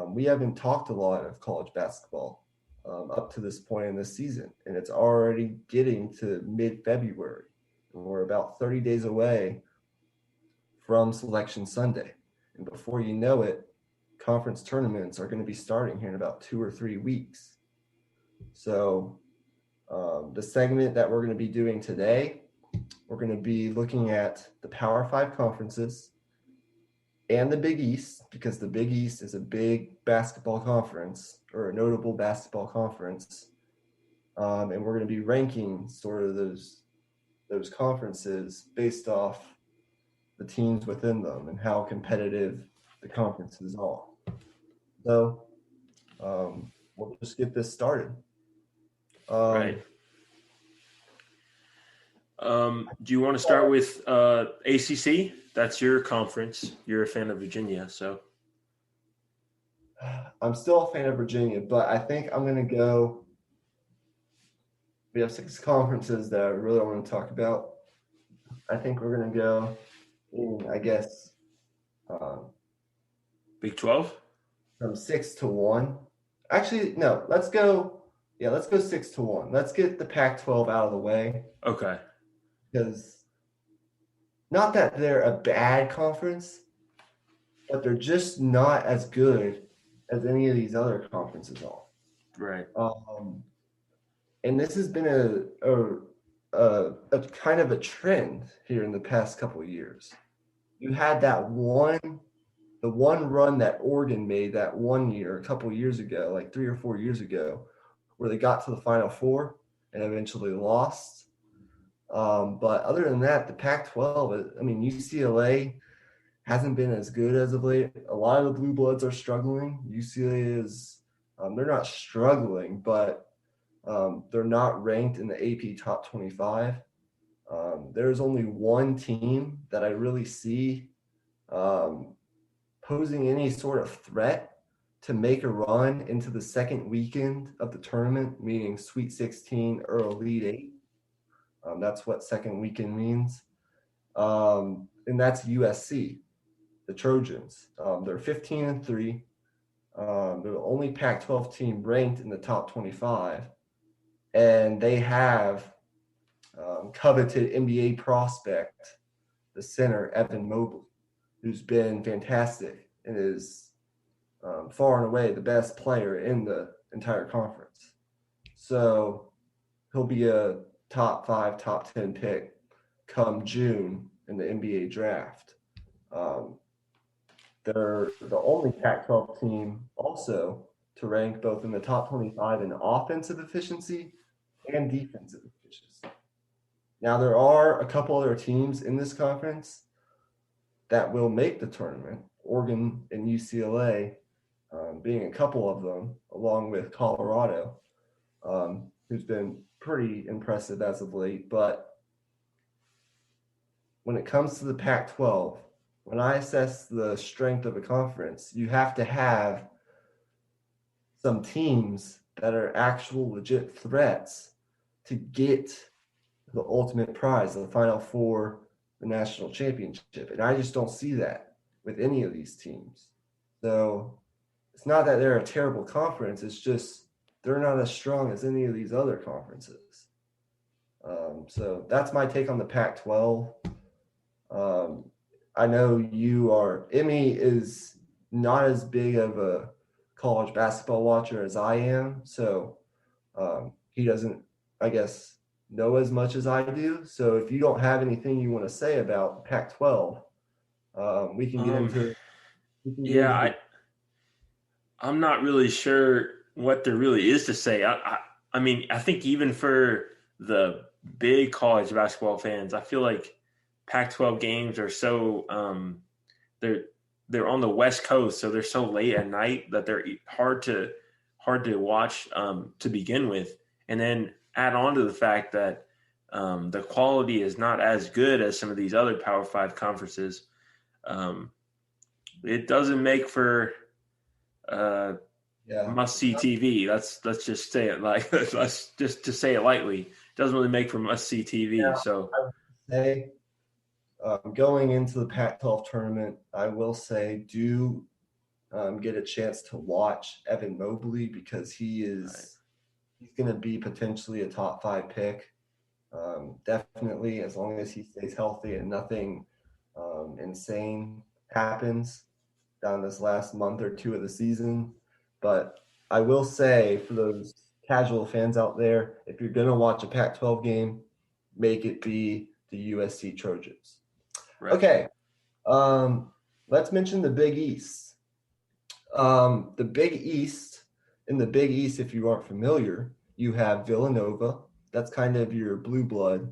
we haven't talked a lot of college basketball up to this point in this season, and it's already getting to mid-February. And we're about 30 days away from Selection Sunday. And before you know it, conference tournaments are going to be starting here in about 2 or 3 weeks. So the segment that we're going to be doing today, we're going to be looking at the Power Five conferences and the Big East, because the Big East is a big basketball conference, or a notable basketball conference. And we're going to be ranking sort of those conferences based off the teams within them and how competitive the conferences are. So we'll just get this started. Right. Do you want to start with ACC? That's your conference. You're a fan of Virginia, so. I'm still a fan of Virginia, but I think I'm going to go. We have 6 conferences that I really want to talk about. I think we're going to go in, I guess, Big 12? from 6 to 1. Actually, no, let's go 6 to 1. Let's get the Pac-12 out of the way. Okay. Because not that they're a bad conference, but they're just not as good as any of these other conferences are. Right. And this has been a kind of a trend here in the past couple of years. You had the one run that Oregon made that one year, a couple of years ago, like 3 or 4 years ago, where they got to the Final Four and eventually lost. But other than that, the Pac-12, I mean, UCLA hasn't been as good as of late. A lot of the Blue Bloods are struggling. UCLA is, they're not struggling, but they're not ranked in the AP top 25. There's only one team that I really see posing any sort of threat to make a run into the second weekend of the tournament, meaning Sweet 16 or Elite 8. That's what second weekend means. And that's USC, the Trojans. They're 15-3. They're the only Pac-12 team ranked in the top 25. And they have coveted NBA prospect, the center, Evan Mobley, who's been fantastic and is far and away the best player in the entire conference. So he'll be a top 5, top 10 pick come June in the NBA draft. They're the only Pac-12 team also to rank both in the top 25 in offensive efficiency and defensive efficiency. Now, there are a couple other teams in this conference that will make the tournament, Oregon and UCLA being a couple of them, along with Colorado, who's been pretty impressive as of late. But when it comes to the Pac-12, when I assess the strength of a conference, you have to have some teams that are actual legit threats to get the ultimate prize, the Final Four, the national championship. And I just don't see that with any of these teams. So it's not that they're a terrible conference. It's just they're not as strong as any of these other conferences. So that's my take on the Pac-12. I know Emmy is not as big of a college basketball watcher as I am. So he doesn't, I guess, know as much as I do. So if you don't have anything you want to say about Pac-12, we can get into. I'm not really sure what there really is to say. I mean, I think even for the big college basketball fans, I feel like Pac-12 games are so they're they're on the West Coast, so they're so late at night that they're hard to watch to begin with, and then add on to the fact that the quality is not as good as some of these other Power Five conferences. Um, it doesn't make for uh, Yeah. must see TV. Let's just say it like let's just to say it lightly. It doesn't really make for must see TV. Now, So I would say going into the Pac-12 tournament, I will say do get a chance to watch Evan Mobley because right, he's going to be potentially a top 5 pick. Definitely, as long as he stays healthy and nothing insane happens down this last month or two of the season. But I will say for those casual fans out there, if you're going to watch a Pac 12 game, make it be the USC Trojans. right, Okay, let's mention the Big East. The Big East, in the Big East, if you aren't familiar, you have Villanova. That's kind of your blue blood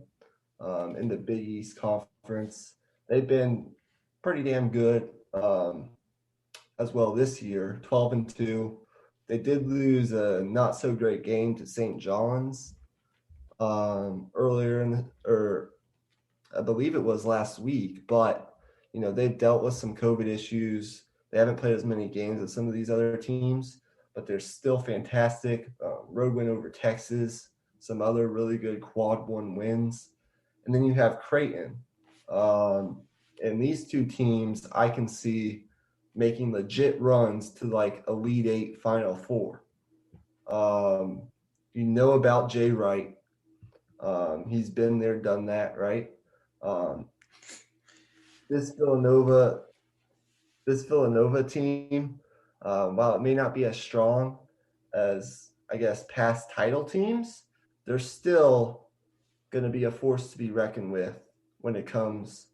in the Big East Conference. They've been pretty damn good as well this year, 12-2. They did lose a not so great game to St. John's earlier or I believe it was last week, but they've dealt with some COVID issues. They haven't played as many games as some of these other teams, but they're still fantastic. Road win over Texas, some other really good quad one wins. And then you have Creighton. And these two teams I can see making legit runs to like Elite Eight, Final Four. About Jay Wright. He's been there, done that, right? Um, this Villanova, this Villanova team, while it may not be as strong as I guess past title teams, they're still going to be a force to be reckoned with when it comes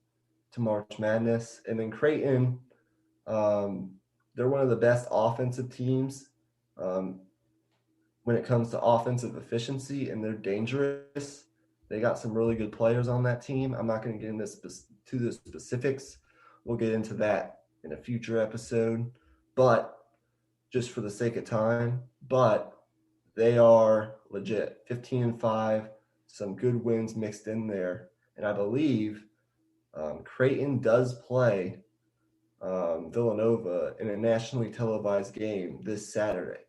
to March Madness. And then Creighton, they're one of the best offensive teams when it comes to offensive efficiency, and they're dangerous. They got some really good players on that team. I'm not going to get into to the specifics. We'll get into that in a future episode, but just for the sake of time, but they are legit 15-5, some good wins mixed in there. And I believe Creighton does play Villanova in a nationally televised game this Saturday.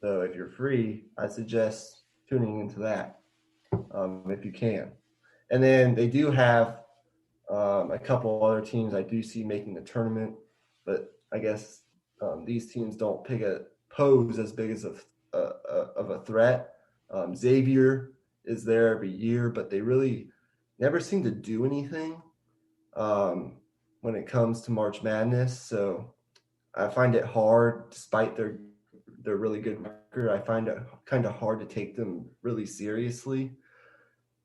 So if you're free, I suggest tuning into that if you can. And then they do have a couple other teams I do see making the tournament, but I guess these teams don't pose as big as of a threat. Xavier is there every year, but they really never seem to do anything when it comes to March Madness. So I find it hard, despite their really good record. I find it kind of hard to take them really seriously.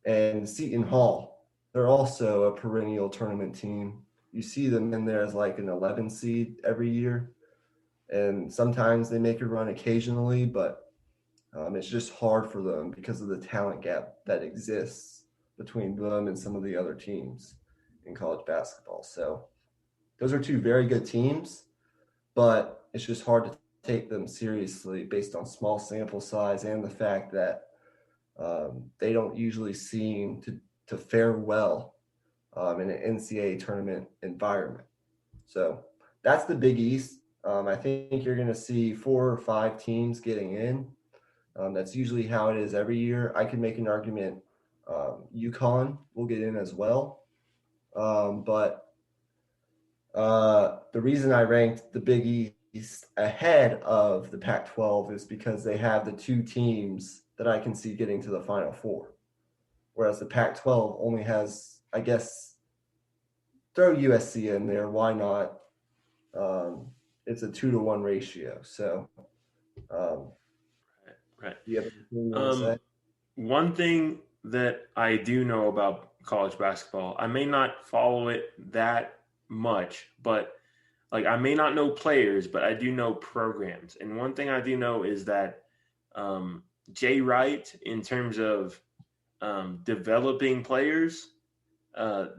And Seton Hall, they're also a perennial tournament team. You see them in there as like an 11 seed every year. And sometimes they make a run occasionally, but it's just hard for them because of the talent gap that exists between them and some of the other teams in college basketball. So those are two very good teams, but it's just hard to take them seriously based on small sample size and the fact that they don't usually seem to fare well in an NCAA tournament environment. So that's the Big East. I think you're going to see 4 or 5 teams getting in. That's usually how it is every year. I can make an argument UConn will get in as well. But the reason I ranked the Big East ahead of the Pac-12 is because they have the 2 teams that I can see getting to the Final Four. Whereas the Pac-12 only has, I guess, throw USC in there. Why not? It's a 2-to-1 ratio. So, right. do you have anything you want to say? One thing that I do know about college basketball, I may not follow it that much, but like I may not know players, but I do know programs. And one thing I do know is that Jay Wright, in terms of developing players,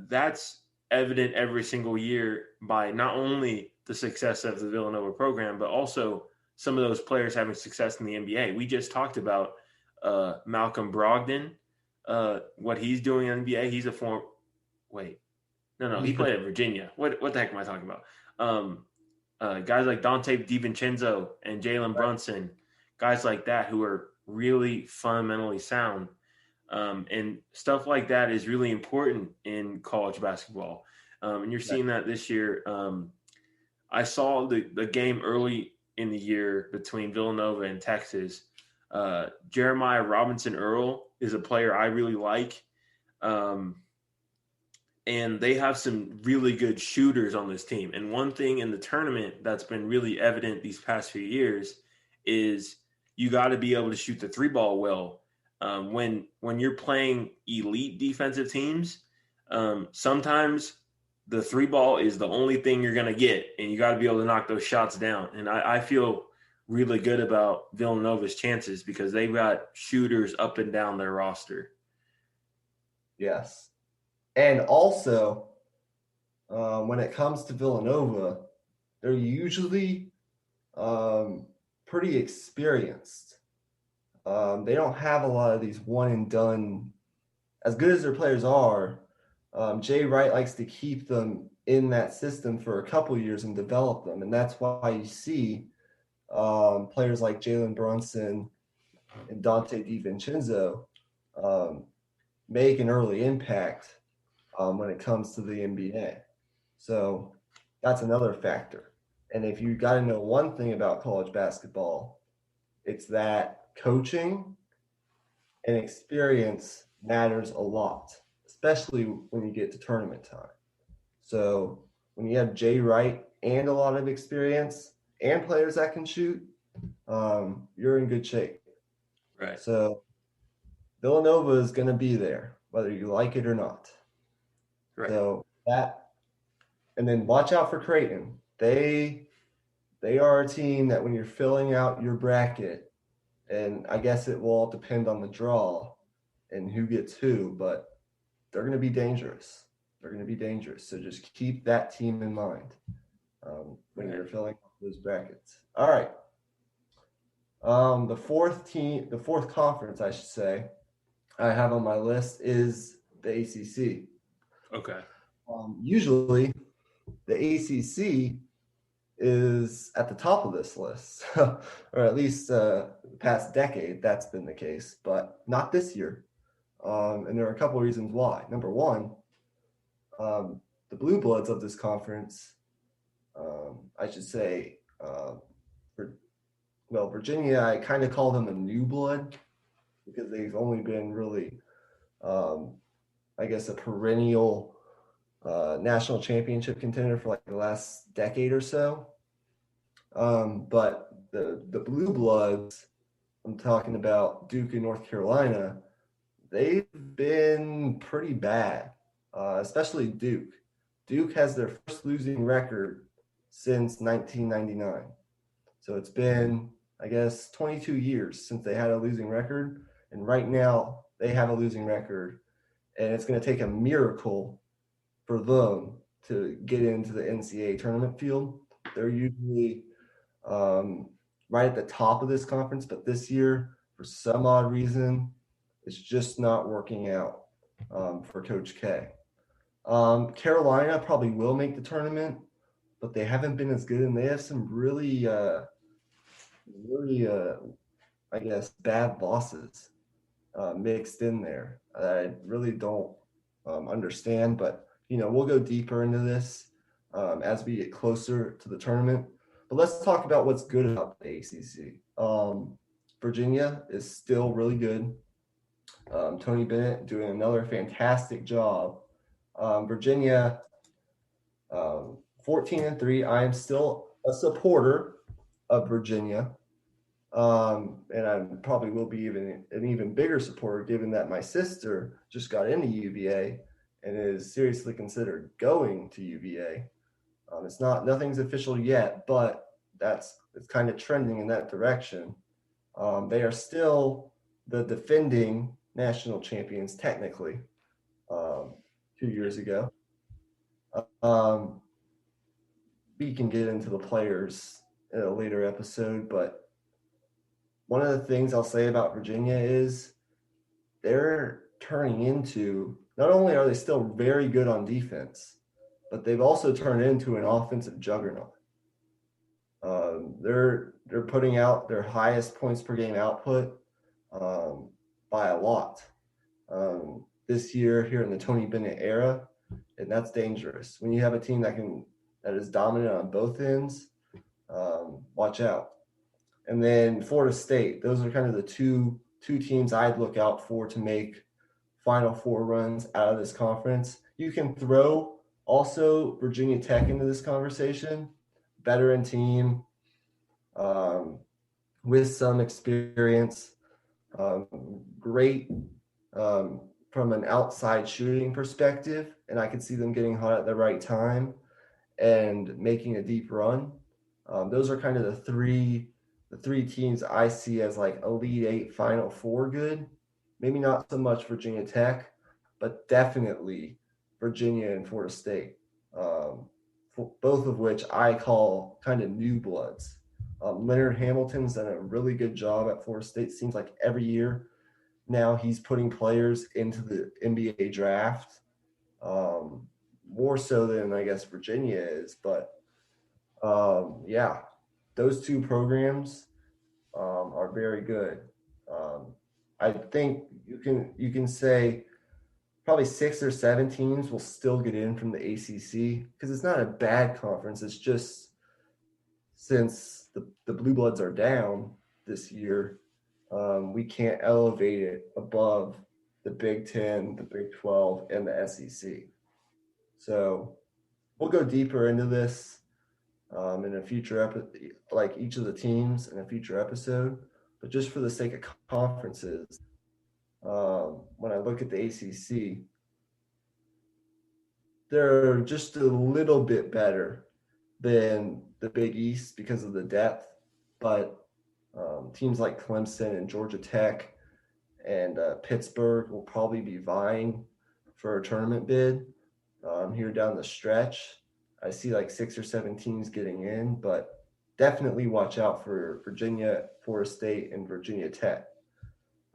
that's evident every single year by not only the success of the Villanova program, but also some of those players having success in the NBA. We just talked about Malcolm Brogdon, what he's doing in the NBA. He's a former. Wait, no, he played at Virginia. What the heck am I talking about? Guys like Dante DiVincenzo and Jalen Brunson, guys like that who are really fundamentally sound. And stuff like that is really important in college basketball. And you're seeing that this year. I saw the game early in the year between Villanova and Texas. Jeremiah Robinson Earl is a player I really like. And they have some really good shooters on this team. And one thing in the tournament that's been really evident these past few years is you got to be able to shoot the three ball well. When you're playing elite defensive teams, sometimes the three ball is the only thing you're going to get, and you got to be able to knock those shots down. And I feel really good about Villanova's chances because they've got shooters up and down their roster. Yes. And also, when it comes to Villanova, they're usually pretty experienced. They don't have a lot of these one and done. As good as their players are, Jay Wright likes to keep them in that system for a couple years and develop them. And that's why you see players like Jalen Brunson and Dante DiVincenzo make an early impact when it comes to the NBA. So that's another factor. And if you got to know one thing about college basketball, it's that coaching and experience matters a lot, especially when you get to tournament time. So when you have Jay Wright and a lot of experience and players that can shoot, you're in good shape. Right. So Villanova is going to be there, whether you like it or not. Right. So that, and then watch out for Creighton. They are a team that when you're filling out your bracket, and I guess it will all depend on the draw and who gets who, but they're going to be dangerous. They're going to be dangerous. So just keep that team in mind when you're filling out those brackets. All right. The fourth conference, I should say, I have on my list is the ACC. Okay. Usually, the ACC is at the top of this list, or at least the past decade, that's been the case, but not this year. And there are a couple of reasons why. Number one, the blue bloods of this conference, I should say, Virginia, I kind of call them a new blood because they've only been really, I guess, a perennial national championship contender for like the last decade or so. But the blue bloods, I'm talking about Duke and North Carolina, they've been pretty bad, especially Duke. Duke has their first losing record since 1999. So it's been, I guess, 22 years since they had a losing record. And right now they have a losing record. And it's going to take a miracle for them to get into the NCAA tournament field. They're usually right at the top of this conference, but this year, for some odd reason, it's just not working out for Coach K. Carolina probably will make the tournament, but they haven't been as good, and they have some really, I guess, bad losses mixed in there. I really don't understand, but we'll go deeper into this as we get closer to the tournament. But let's talk about what's good about the ACC. Virginia is still really good. Tony Bennett doing another fantastic job. Virginia, 14-3. I am still a supporter of Virginia. And I probably will be an even bigger supporter given that my sister just got into UVA and is seriously considered going to UVA. Nothing's official yet, but it's kind of trending in that direction. They are still the defending national champions technically 2 years ago. Um, we can get into the players in a later episode, but one of the things I'll say about Virginia is they're turning into, not only are they still very good on defense, but they've also turned into an offensive juggernaut. They're putting out their highest points per game output um, by a lot this year here in the Tony Bennett era, and that's dangerous. When you have a team that is dominant on both ends, watch out. And then Florida State. Those are kind of the two teams I'd look out for to make Final Four runs out of this conference. You can throw also Virginia Tech into this conversation, veteran team um, with some experience, great from an outside shooting perspective, and I could see them getting hot at the right time and making a deep run. Those are kind of the three teams I see as like Elite Eight, Final Four good. Maybe not so much Virginia Tech, but definitely Virginia and Florida State, both of which I call kind of new bloods. Leonard Hamilton's done a really good job at Florida State. Seems like every year now he's putting players into the NBA draft, more so than I guess Virginia is. But yeah, those two programs are very good. Um, I think you can say probably 6 or 7 teams will still get in from the ACC because it's not a bad conference. It's just since the Blue Bloods are down this year, we can't elevate it above the Big Ten, the Big 12, and the SEC. So we'll go deeper into this in a future like each of the teams in a future episode. But just for the sake of conferences, when I look at the ACC, they're just a little bit better than the Big East because of the depth. But teams like Clemson and Georgia Tech and Pittsburgh will probably be vying for a tournament bid here down the stretch. I see like 6 or 7 teams getting in, but definitely watch out for Virginia, Florida State, and Virginia Tech.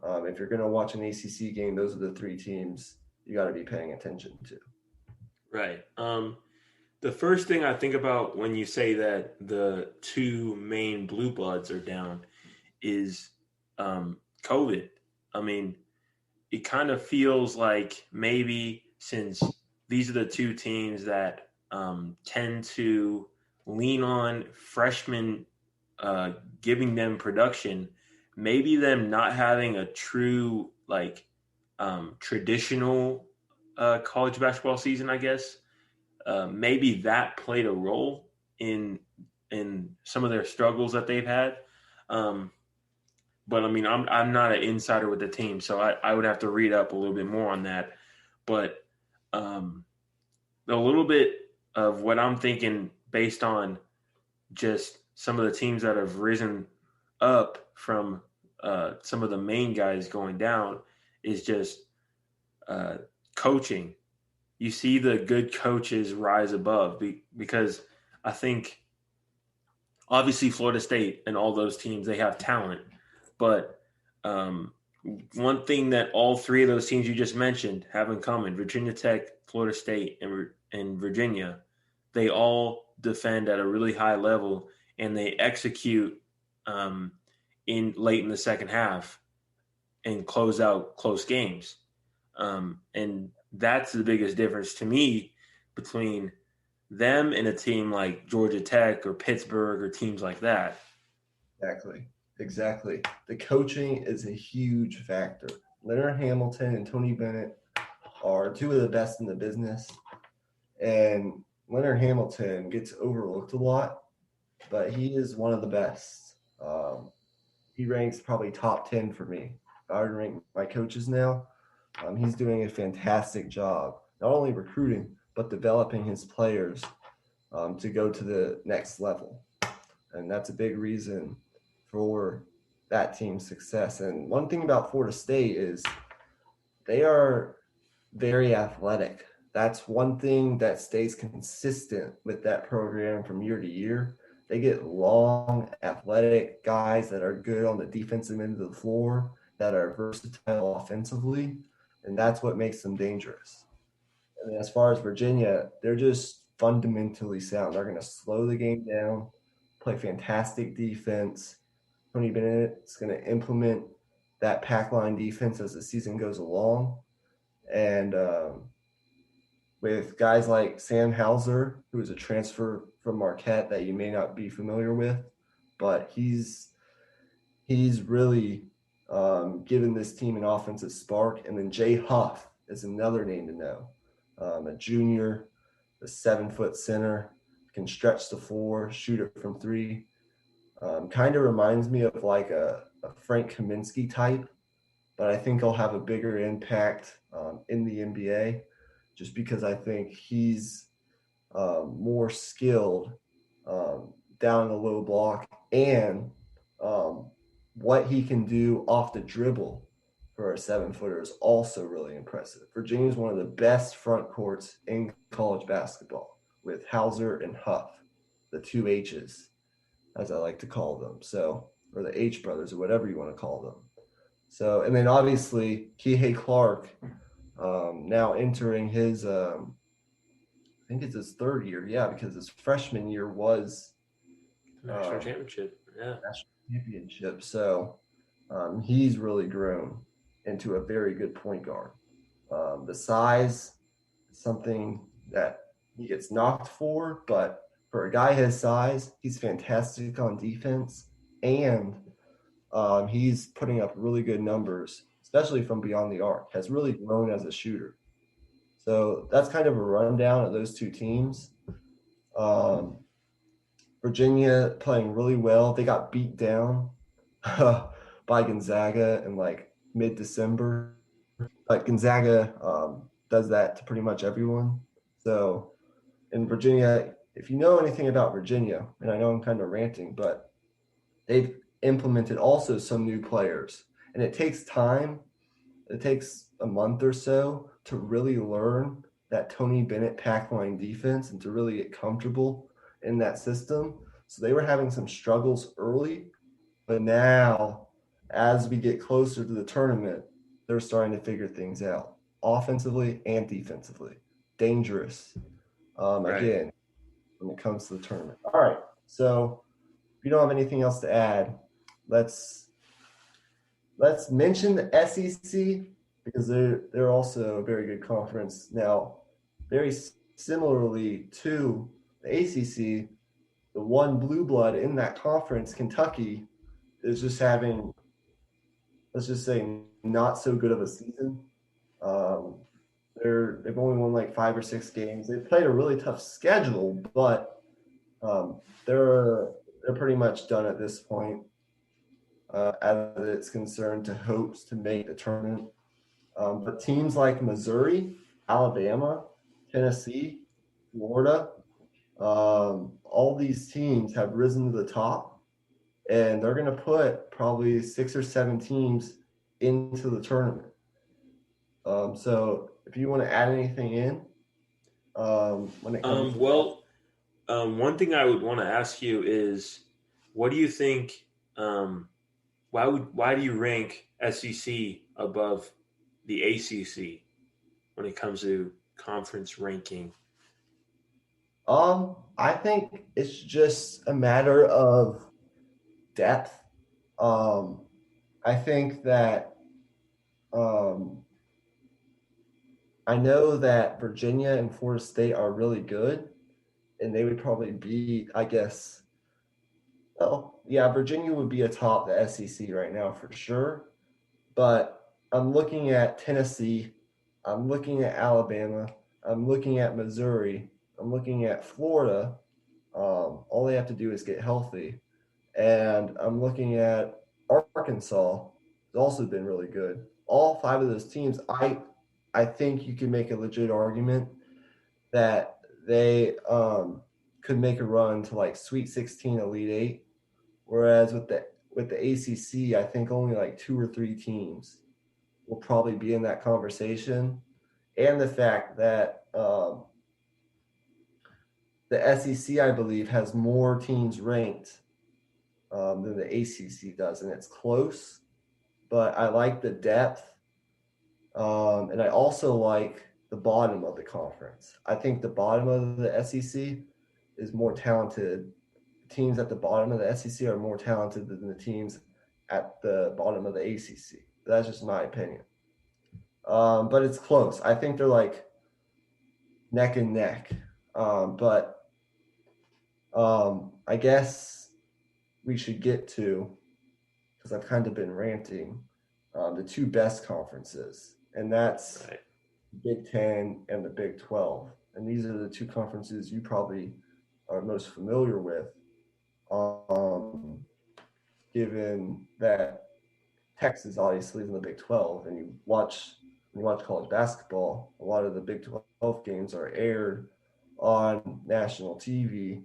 If you're going to watch an ACC game, those are the 3 teams you got to be paying attention to. Right. The first thing I think about when you say that the two main blue bloods are down is COVID. I mean, it kind of feels like maybe since these are the two teams that tend to lean on freshmen giving them production, maybe them not having a true traditional college basketball season, I guess. Maybe that played a role in some of their struggles that they've had. But I mean, I'm not an insider with the team, so I would have to read up a little bit more on that. But a little bit of what I'm thinking based on just some of the teams that have risen up from some of the main guys going down is just coaching. You see the good coaches rise above because I think obviously Florida State and all those teams, they have talent. But one thing that all 3 of those teams you just mentioned have in common, Virginia Tech, Florida State, and Virginia, they all defend at a really high level and they execute in late in the second half and close out close games. And that's the biggest difference to me between them and a team like Georgia Tech or Pittsburgh or teams like that. Exactly. The coaching is a huge factor. Leonard Hamilton and Tony Bennett are 2 of the best in the business. And Leonard Hamilton gets overlooked a lot, but he is one of the best. He ranks probably top 10 for me. If I were to rank my coaches now, he's doing a fantastic job, not only recruiting, but developing his players to go to the next level. And that's a big reason for that team's success. And one thing about Florida State is they are very athletic. That's one thing that stays consistent with that program from year to year. They get long, athletic guys that are good on the defensive end of the floor, that are versatile offensively, and that's what makes them dangerous. And as far as Virginia, they're just fundamentally sound. They're going to slow the game down, play fantastic defense. Tony Bennett's going to implement that pack line defense as the season goes along. And with guys like Sam Hauser, who is a transfer from Marquette that you may not be familiar with, but he's really given this team an offensive spark. And then Jay Huff is another name to know, a junior, a 7-foot center, can stretch the floor, shoot it from three. Kind of reminds me of like a Frank Kaminsky type, but I think he'll have a bigger impact in the NBA just because I think he's more skilled down in the low block, and what he can do off the dribble for a 7-footer is also really impressive. Virginia is one of the best front courts in college basketball with Hauser and Huff, the two H's, as I like to call them. So, or the H brothers, or whatever you want to call them. So, and then obviously Kihei Clark, now entering his, I think it's his third year. Yeah, because his freshman year was National championship. Yeah. national championship. So he's really grown into a very good point guard. The size is something that he gets knocked for, but for a guy his size, he's fantastic on defense, and he's putting up really good numbers, especially from beyond the arc. Has really grown as a shooter. So that's kind of a rundown of those two teams. Virginia playing really well. They got beat down by Gonzaga in like mid-December. But Gonzaga does that to pretty much everyone. So in Virginia, if you know anything about Virginia, and I know I'm kind of ranting, but they've implemented also some new players. And it takes time. It takes a month or so to really learn that Tony Bennett pack line defense and to really get comfortable in that system. So they were having some struggles early, but now as we get closer to the tournament, they're starting to figure things out offensively and defensively. Dangerous. Right. Again, when it comes to the tournament. All right. So if you don't have anything else to add, let's mention the SEC because they're also a very good conference. Now, very similarly to the ACC, the one blue blood in that conference, Kentucky, is just having, let's just say, not so good of a season. They've only won like 5 or 6 games. They've played a really tough schedule, but they're pretty much done at this point as it's concerned to hopes to make the tournament. But teams like Missouri, Alabama, Tennessee, Florida, all these teams have risen to the top, and they're going to put probably 6 or 7 teams into the tournament. So if you want to add anything in when it comes to one thing I would want to ask you is, what do you think? Why do you rank SEC above the ACC when it comes to conference ranking? I think it's just a matter of depth. I think that I know that Virginia and Florida State are really good, and they would probably be, I guess, well, yeah, Virginia would be atop the SEC right now for sure. But I'm looking at Tennessee, I'm looking at Alabama, I'm looking at Missouri, I'm looking at Florida. All they have to do is get healthy. And I'm looking at Arkansas, has also been really good. All 5 of those teams, I think you can make a legit argument that they could make a run to like Sweet 16, Elite 8. Whereas with the ACC, I think only like 2 or 3 teams will probably be in that conversation, and the fact that the SEC, I believe, has more teams ranked than the ACC does, and it's close. But I like the depth, and I also like the bottom of the conference. I think the bottom of the SEC is more talented. Teams at the bottom of the SEC are more talented than the teams at the bottom of the ACC. That's just my opinion. But it's close. I think they're like neck and neck. But I guess we should get to, because I've kind of been ranting, the two best conferences, and that's Right. Big Ten and the Big 12. And these are the two conferences you probably are most familiar with, um, given that Texas obviously is in the Big 12, and when you watch college basketball, a lot of the Big 12 games are aired on national TV,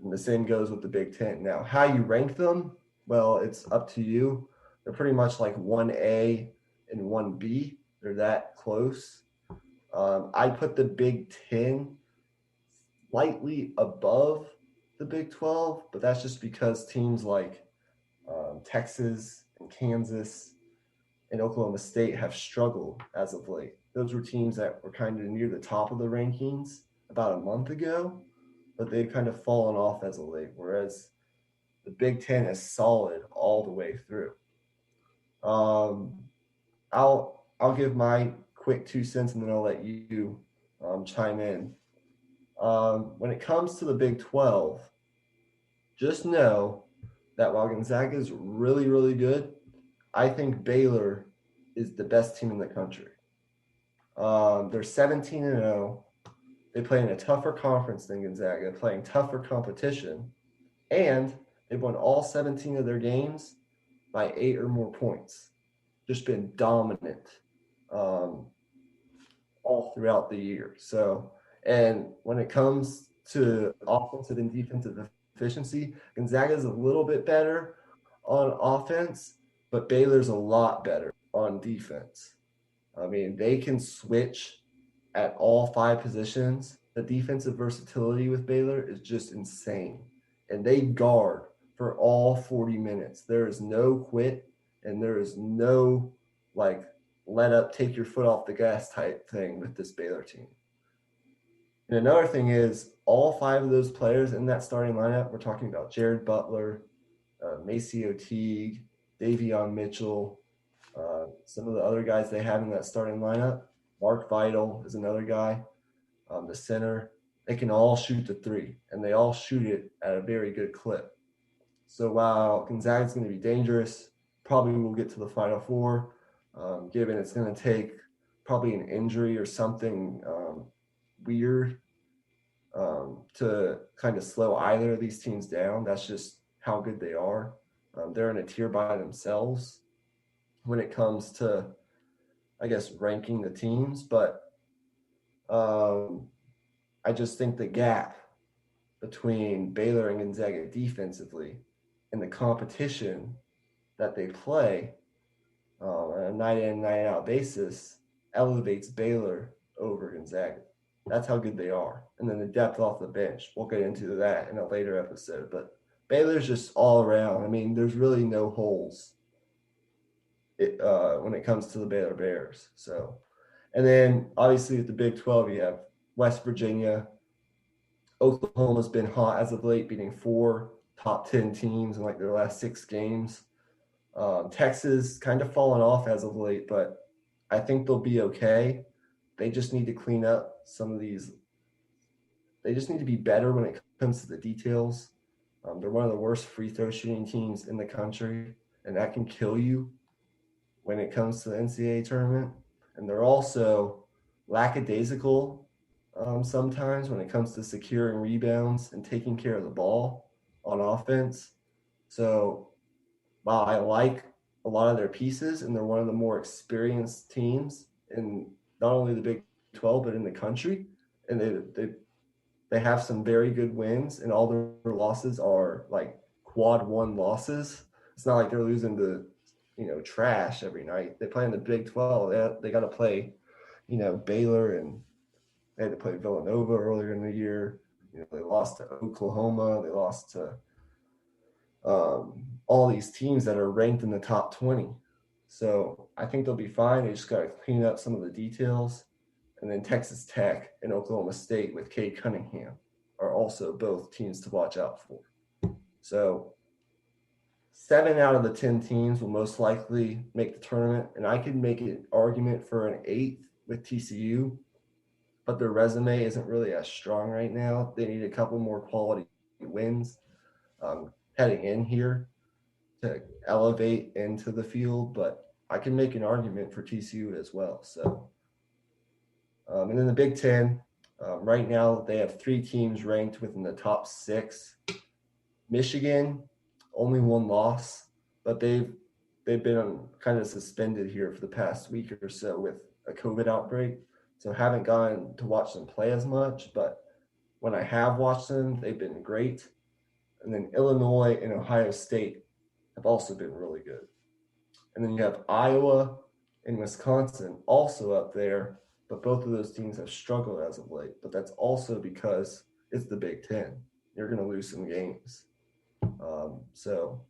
and the same goes with the Big 10. Now, how you rank them, well, it's up to you. They're pretty much like 1A and 1B. They're that close. I put the Big 10 slightly above the Big 12, but that's just because teams like Texas and Kansas and Oklahoma State have struggled as of late. Those were teams that were kind of near the top of the rankings about a month ago, but they've kind of fallen off as of late, whereas the Big Ten is solid all the way through. Um, I'll give my quick 2 cents and then I'll let you chime in. When it comes to the Big 12, just know that while Gonzaga is really, really good, I think Baylor is the best team in the country. They're 17-0. They play in a tougher conference than Gonzaga, playing tougher competition, and they've won all 17 of their games by 8 or more points. Just been dominant um, all throughout the year. So, and when it comes to offensive and defensive efficiency, Gonzaga is a little bit better on offense, but Baylor's a lot better on defense. I mean, they can switch at all five positions. The defensive versatility with Baylor is just insane. And they guard for all 40 minutes. There is no quit and there is no like let up, take your foot off the gas type thing with this Baylor team. And another thing is all five of those players in that starting lineup, we're talking about Jared Butler, Maceo Teague, Davion Mitchell, some of the other guys they have in that starting lineup. Mark Vital is another guy, the center. They can all shoot the three, and they all shoot it at a very good clip. So while Gonzaga's going to be dangerous, probably will get to the Final Four, given it's going to take probably an injury or something weird to kind of slow either of these teams down. That's just how good they are. They're in a tier by themselves when it comes to, I guess, ranking the teams. But I just think the gap between Baylor and Gonzaga defensively and the competition that they play on a night in, night out basis elevates Baylor over Gonzaga. That's how good they are. And then the depth off the bench. We'll get into that in a later episode. But Baylor's just all around. I mean, there's really no holes when it comes to the Baylor Bears. So, and then obviously with the Big 12, you have West Virginia. Oklahoma's been hot as of late, beating 4 top 10 teams in like their last 6 games. Texas kind of fallen off as of late, but I think they'll be okay. They just need to clean up some of these. They just need to be better when it comes to the details. They're one of the worst free throw shooting teams in the country, and that can kill you when it comes to the NCAA tournament. And they're also lackadaisical sometimes when it comes to securing rebounds and taking care of the ball on offense. So while I like a lot of their pieces and they're one of the more experienced teams in not only the Big 12 but in the country, and they have some very good wins, and all their losses are like quad one losses. It's not like they're losing to trash every night. They play in the Big 12. They got to play, Baylor, and they had to play Villanova earlier in the year. They lost to Oklahoma. They lost to all these teams that are ranked in the top 20. So I think they'll be fine. They just got to clean up some of the details. And then Texas Tech and Oklahoma State with Cade Cunningham are also both teams to watch out for. So 7 out of the 10 teams will most likely make the tournament. And I could make an argument for an 8th with TCU, but their resume isn't really as strong right now. They need a couple more quality wins heading in here to elevate into the field, but I can make an argument for TCU as well. So, and in the Big Ten, right now they have 3 teams ranked within the top 6. Michigan, only 1 loss, but they've been kind of suspended here for the past week or so with a COVID outbreak. So haven't gotten to watch them play as much, but when I have watched them, they've been great. And then Illinois and Ohio State have also been really good. And then you have Iowa and Wisconsin also up there, but both of those teams have struggled as of late. But that's also because it's the Big Ten. You're going to lose some games. So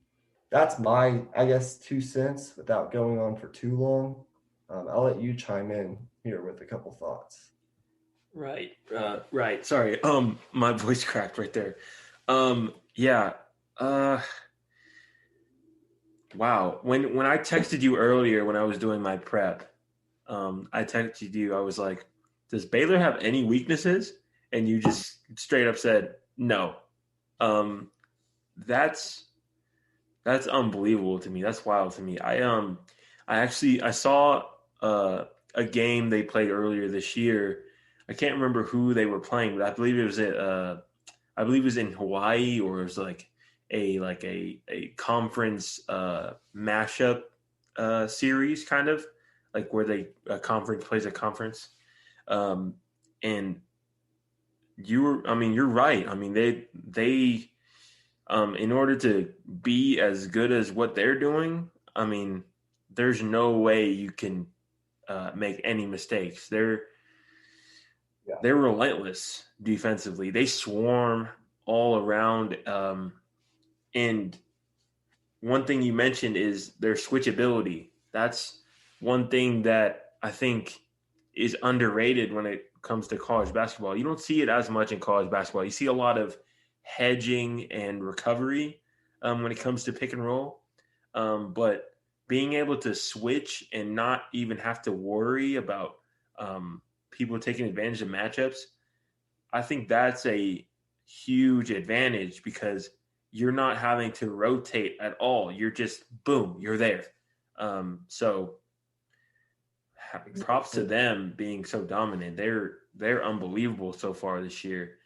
that's my, 2 cents without going on for too long. I'll let you chime in here with a couple thoughts. Right. Right. Sorry. My voice cracked right there. Yeah. Wow. When I texted you earlier when I was doing my prep, I texted you. I was like, "Does Baylor have any weaknesses?" And you just straight up said, "No." That's unbelievable to me. That's wild to me. I saw a game they played earlier this year. I can't remember who they were playing, but I believe it was in Hawaii, or it was like a conference mashup series, kind of like where a conference plays a conference. And you're right. I mean, they in order to be as good as what they're doing, I mean, there's no way you can make any mistakes. They're relentless defensively. They swarm all around. And one thing you mentioned is their switchability. That's one thing that I think is underrated when it comes to college basketball. You don't see it as much in college basketball. You see a lot of hedging and recovery when it comes to pick and roll. But being able to switch and not even have to worry about people taking advantage of matchups, I think that's a huge advantage because you're not having to rotate at all. You're just, boom, you're there. So props to them being so dominant. They're unbelievable so far this year.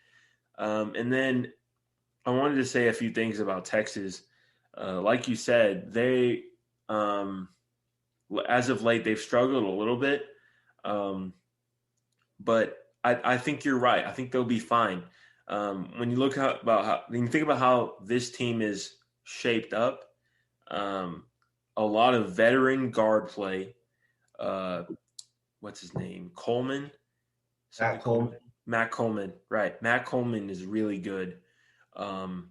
And then I wanted to say a few things about Texas. Like you said, they as of late they've struggled a little bit, but I think you're right. I think they'll be fine. When you when you think about how this team is shaped up, a lot of veteran guard play. What's his name? Coleman. Matt Coleman. Right. Matt Coleman is really good. And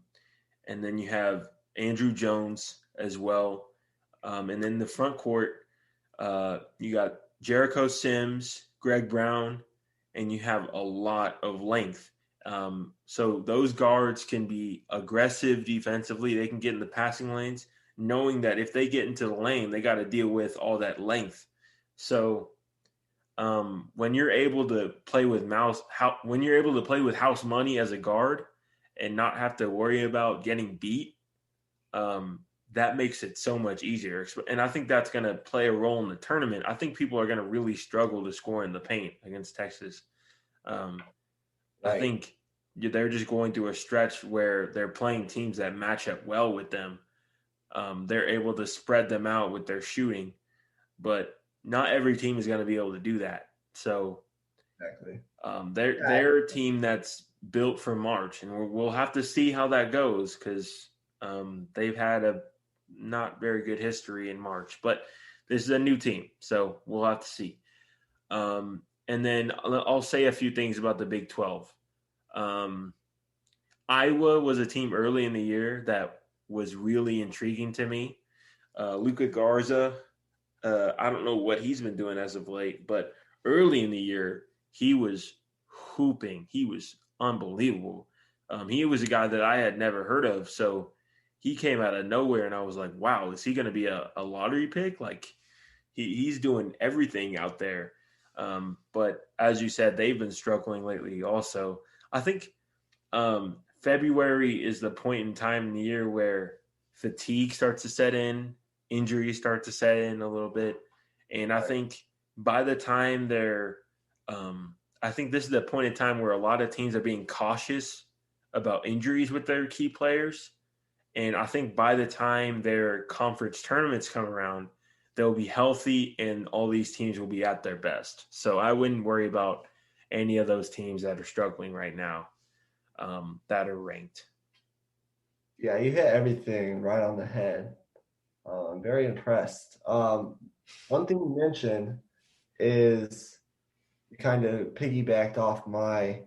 then you have Andrew Jones as well. And then the front court, you got Jericho Sims, Greg Brown, and you have a lot of length. So those guards can be aggressive defensively. They can get in the passing lanes, knowing that if they get into the lane, they got to deal with all that length. So when you're able to play with house money as a guard and not have to worry about getting beat, that makes it so much easier. And I think that's going to play a role in the tournament. I think people are going to really struggle to score in the paint against Texas. Right. I think they're just going through a stretch where they're playing teams that match up well with them. They're able to spread them out with their shooting, but not every team is going to be able to do that. So exactly. They're a team that's built for March, and we'll have to see how that goes because they've had a not very good history in March. But this is a new team, so we'll have to see. And then I'll say a few things about the Big 12. Um, Iowa was a team early in the year that was really intriguing to me. Luca Garza, I don't know what he's been doing as of late, but early in the year, he was hooping. He was unbelievable. He was a guy that I had never heard of. So he came out of nowhere, and I was like, wow, is he going to be a lottery pick? Like, he's doing everything out there. But as you said, they've been struggling lately also. I think February is the point in time in the year where fatigue starts to set in, injuries start to set in a little bit, and I think by the time I think this is the point in time where a lot of teams are being cautious about injuries with their key players, and I think by the time their conference tournaments come around, they'll be healthy and all these teams will be at their best. So I wouldn't worry about any of those teams that are struggling right now that are ranked. Yeah, you hit everything right on the head. I'm very impressed. One thing you mentioned is you kind of piggybacked off my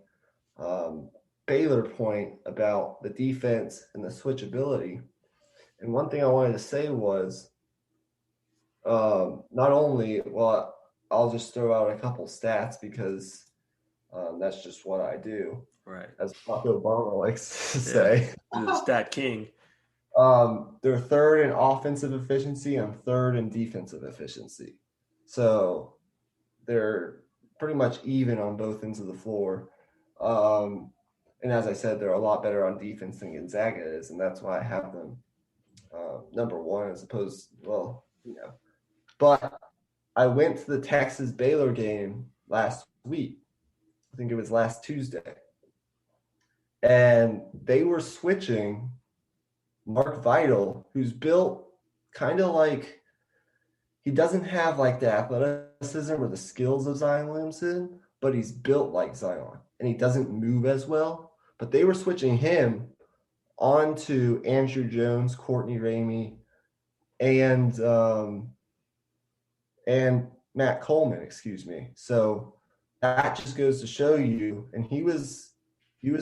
um, Baylor point about the defense and the switchability. And one thing I wanted to say was not only, well, I'll just throw out a couple stats because that's just what I do, Right. as Barack Obama likes to Yeah. say. The stat king. They're third in offensive efficiency and third in defensive efficiency. So they're pretty much even on both ends of the floor. Um, and as I said, they're a lot better on defense than Gonzaga is, and that's why I have them number one as opposed, well, you know. But I went to the Texas Baylor game last week. I think it was last Tuesday. And they were switching Mark Vital, who's built kind of like he doesn't have like the athleticism or the skills of Zion Williamson, but he's built like Zion and he doesn't move as well. But they were switching him onto Andrew Jones, Courtney Ramey, and and Matt Coleman, excuse me. So that just goes to show you, and he was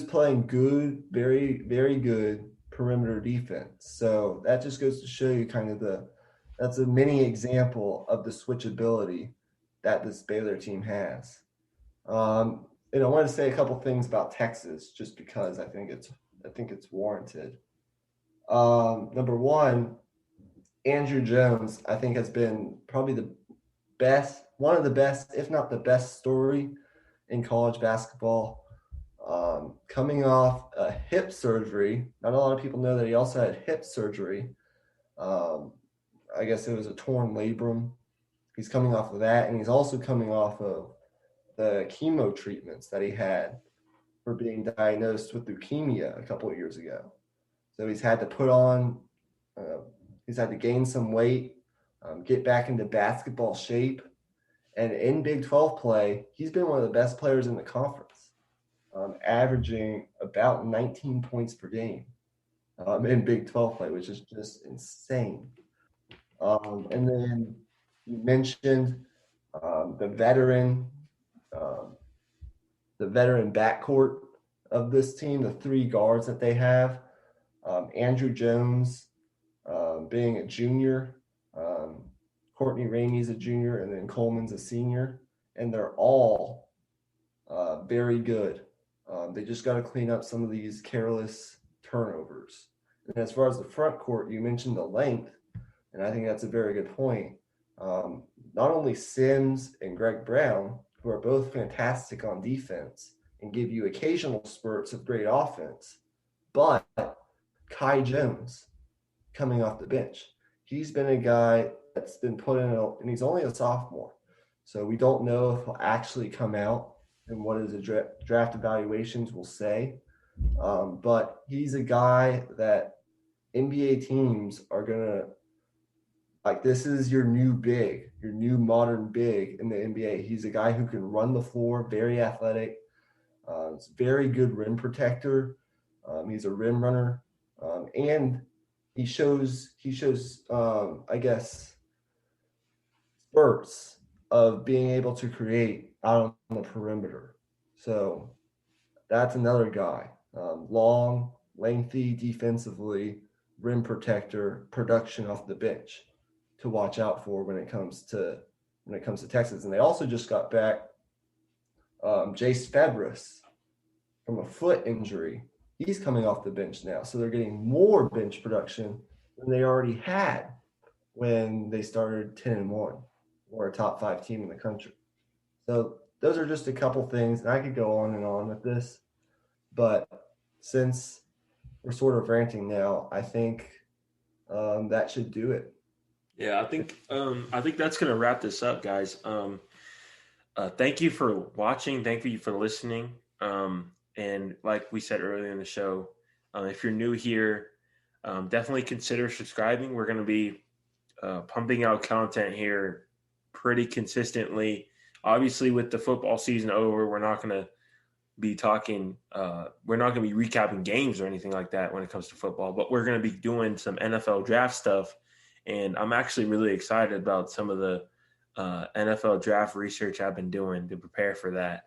playing good, very, very good perimeter defense. So that just goes to show you kind of that's a mini example of the switchability that this Baylor team has. And I want to say a couple things about Texas, just because I think it's warranted. Number one, Andrew Jones, I think, has been probably one of the best, if not the best story in college basketball. Coming off a hip surgery, not a lot of people know that he also had hip surgery. I guess it was a torn labrum. He's coming off of that, and he's also coming off of the chemo treatments that he had for being diagnosed with leukemia a couple of years ago. So he's had to he's had to gain some weight, get back into basketball shape. And in Big 12 play, he's been one of the best players in the conference, averaging about 19 points per game in Big 12 play, which is just insane. And then you mentioned the um, the veteran backcourt of this team, the three guards that they have. Andrew Jones being a junior, um, Courtney Ramey's a junior, and then Coleman's a senior, and they're all very good. They just got to clean up some of these careless turnovers. And as far as the front court, you mentioned the length, and I think that's a very good point. Not only Sims and Greg Brown, who are both fantastic on defense and give you occasional spurts of great offense, but Kai Jones coming off the bench. He's been a guy that's been put in, and he's only a sophomore. So we don't know if he'll actually come out and what his draft evaluations will say. But he's a guy that NBA teams are going to, like, this is your new big, your new modern big in the NBA. He's a guy who can run the floor, very athletic, very good rim protector. He's a rim runner. And he shows I guess spurts of being able to create out on the perimeter. So that's another guy. Long, lengthy defensively, rim protector, production off the bench to watch out for when it comes to Texas. And they also just got back Jace Fabris from a foot injury. He's coming off the bench now. So they're getting more bench production than they already had when they started 10-1 or a top 5 team in the country. So those are just a couple things. And I could go on and on with this, but since we're sort of ranting now, I think that should do it. Yeah, I think that's gonna wrap this up, guys. Thank you for watching. Thank you for listening. And like we said earlier in the show, if you're new here, definitely consider subscribing. We're going to be pumping out content here pretty consistently. Obviously, with the football season over, we're not going to be talking, we're not going to be recapping games or anything like that when it comes to football, but we're going to be doing some NFL draft stuff. And I'm actually really excited about some of the NFL draft research I've been doing to prepare for that.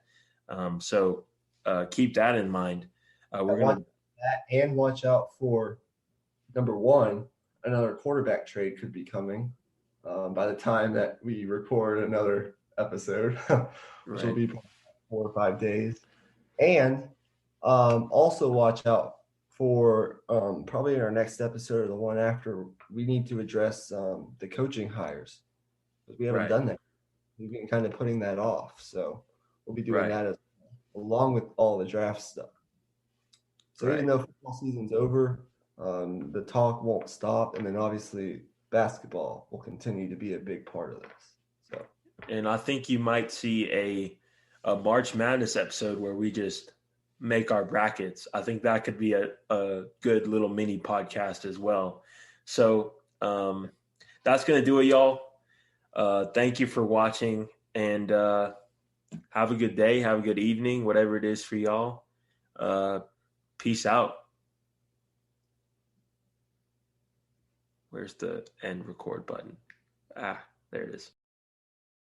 So keep that in mind. We're Watch going to, that and watch out for number one, another quarterback trade could be coming by the time that we record another episode, which will right, be 4 or 5 days. And also watch out for probably in our next episode or the one after, we need to address the coaching hires because we haven't right, done that. We've been kind of putting that off. So we'll be doing right, that along with all the draft stuff. So even right. though football season's over, the talk won't stop, and then obviously basketball will continue to be a big part of this. So And I think you might see a March Madness episode where we just make our brackets. I think that could be a good little mini podcast as well. So that's going to do it, y'all. Thank you for watching, and have a good day, have a good evening, whatever it is for y'all. Peace out. Where's the end record button? Ah, there it is.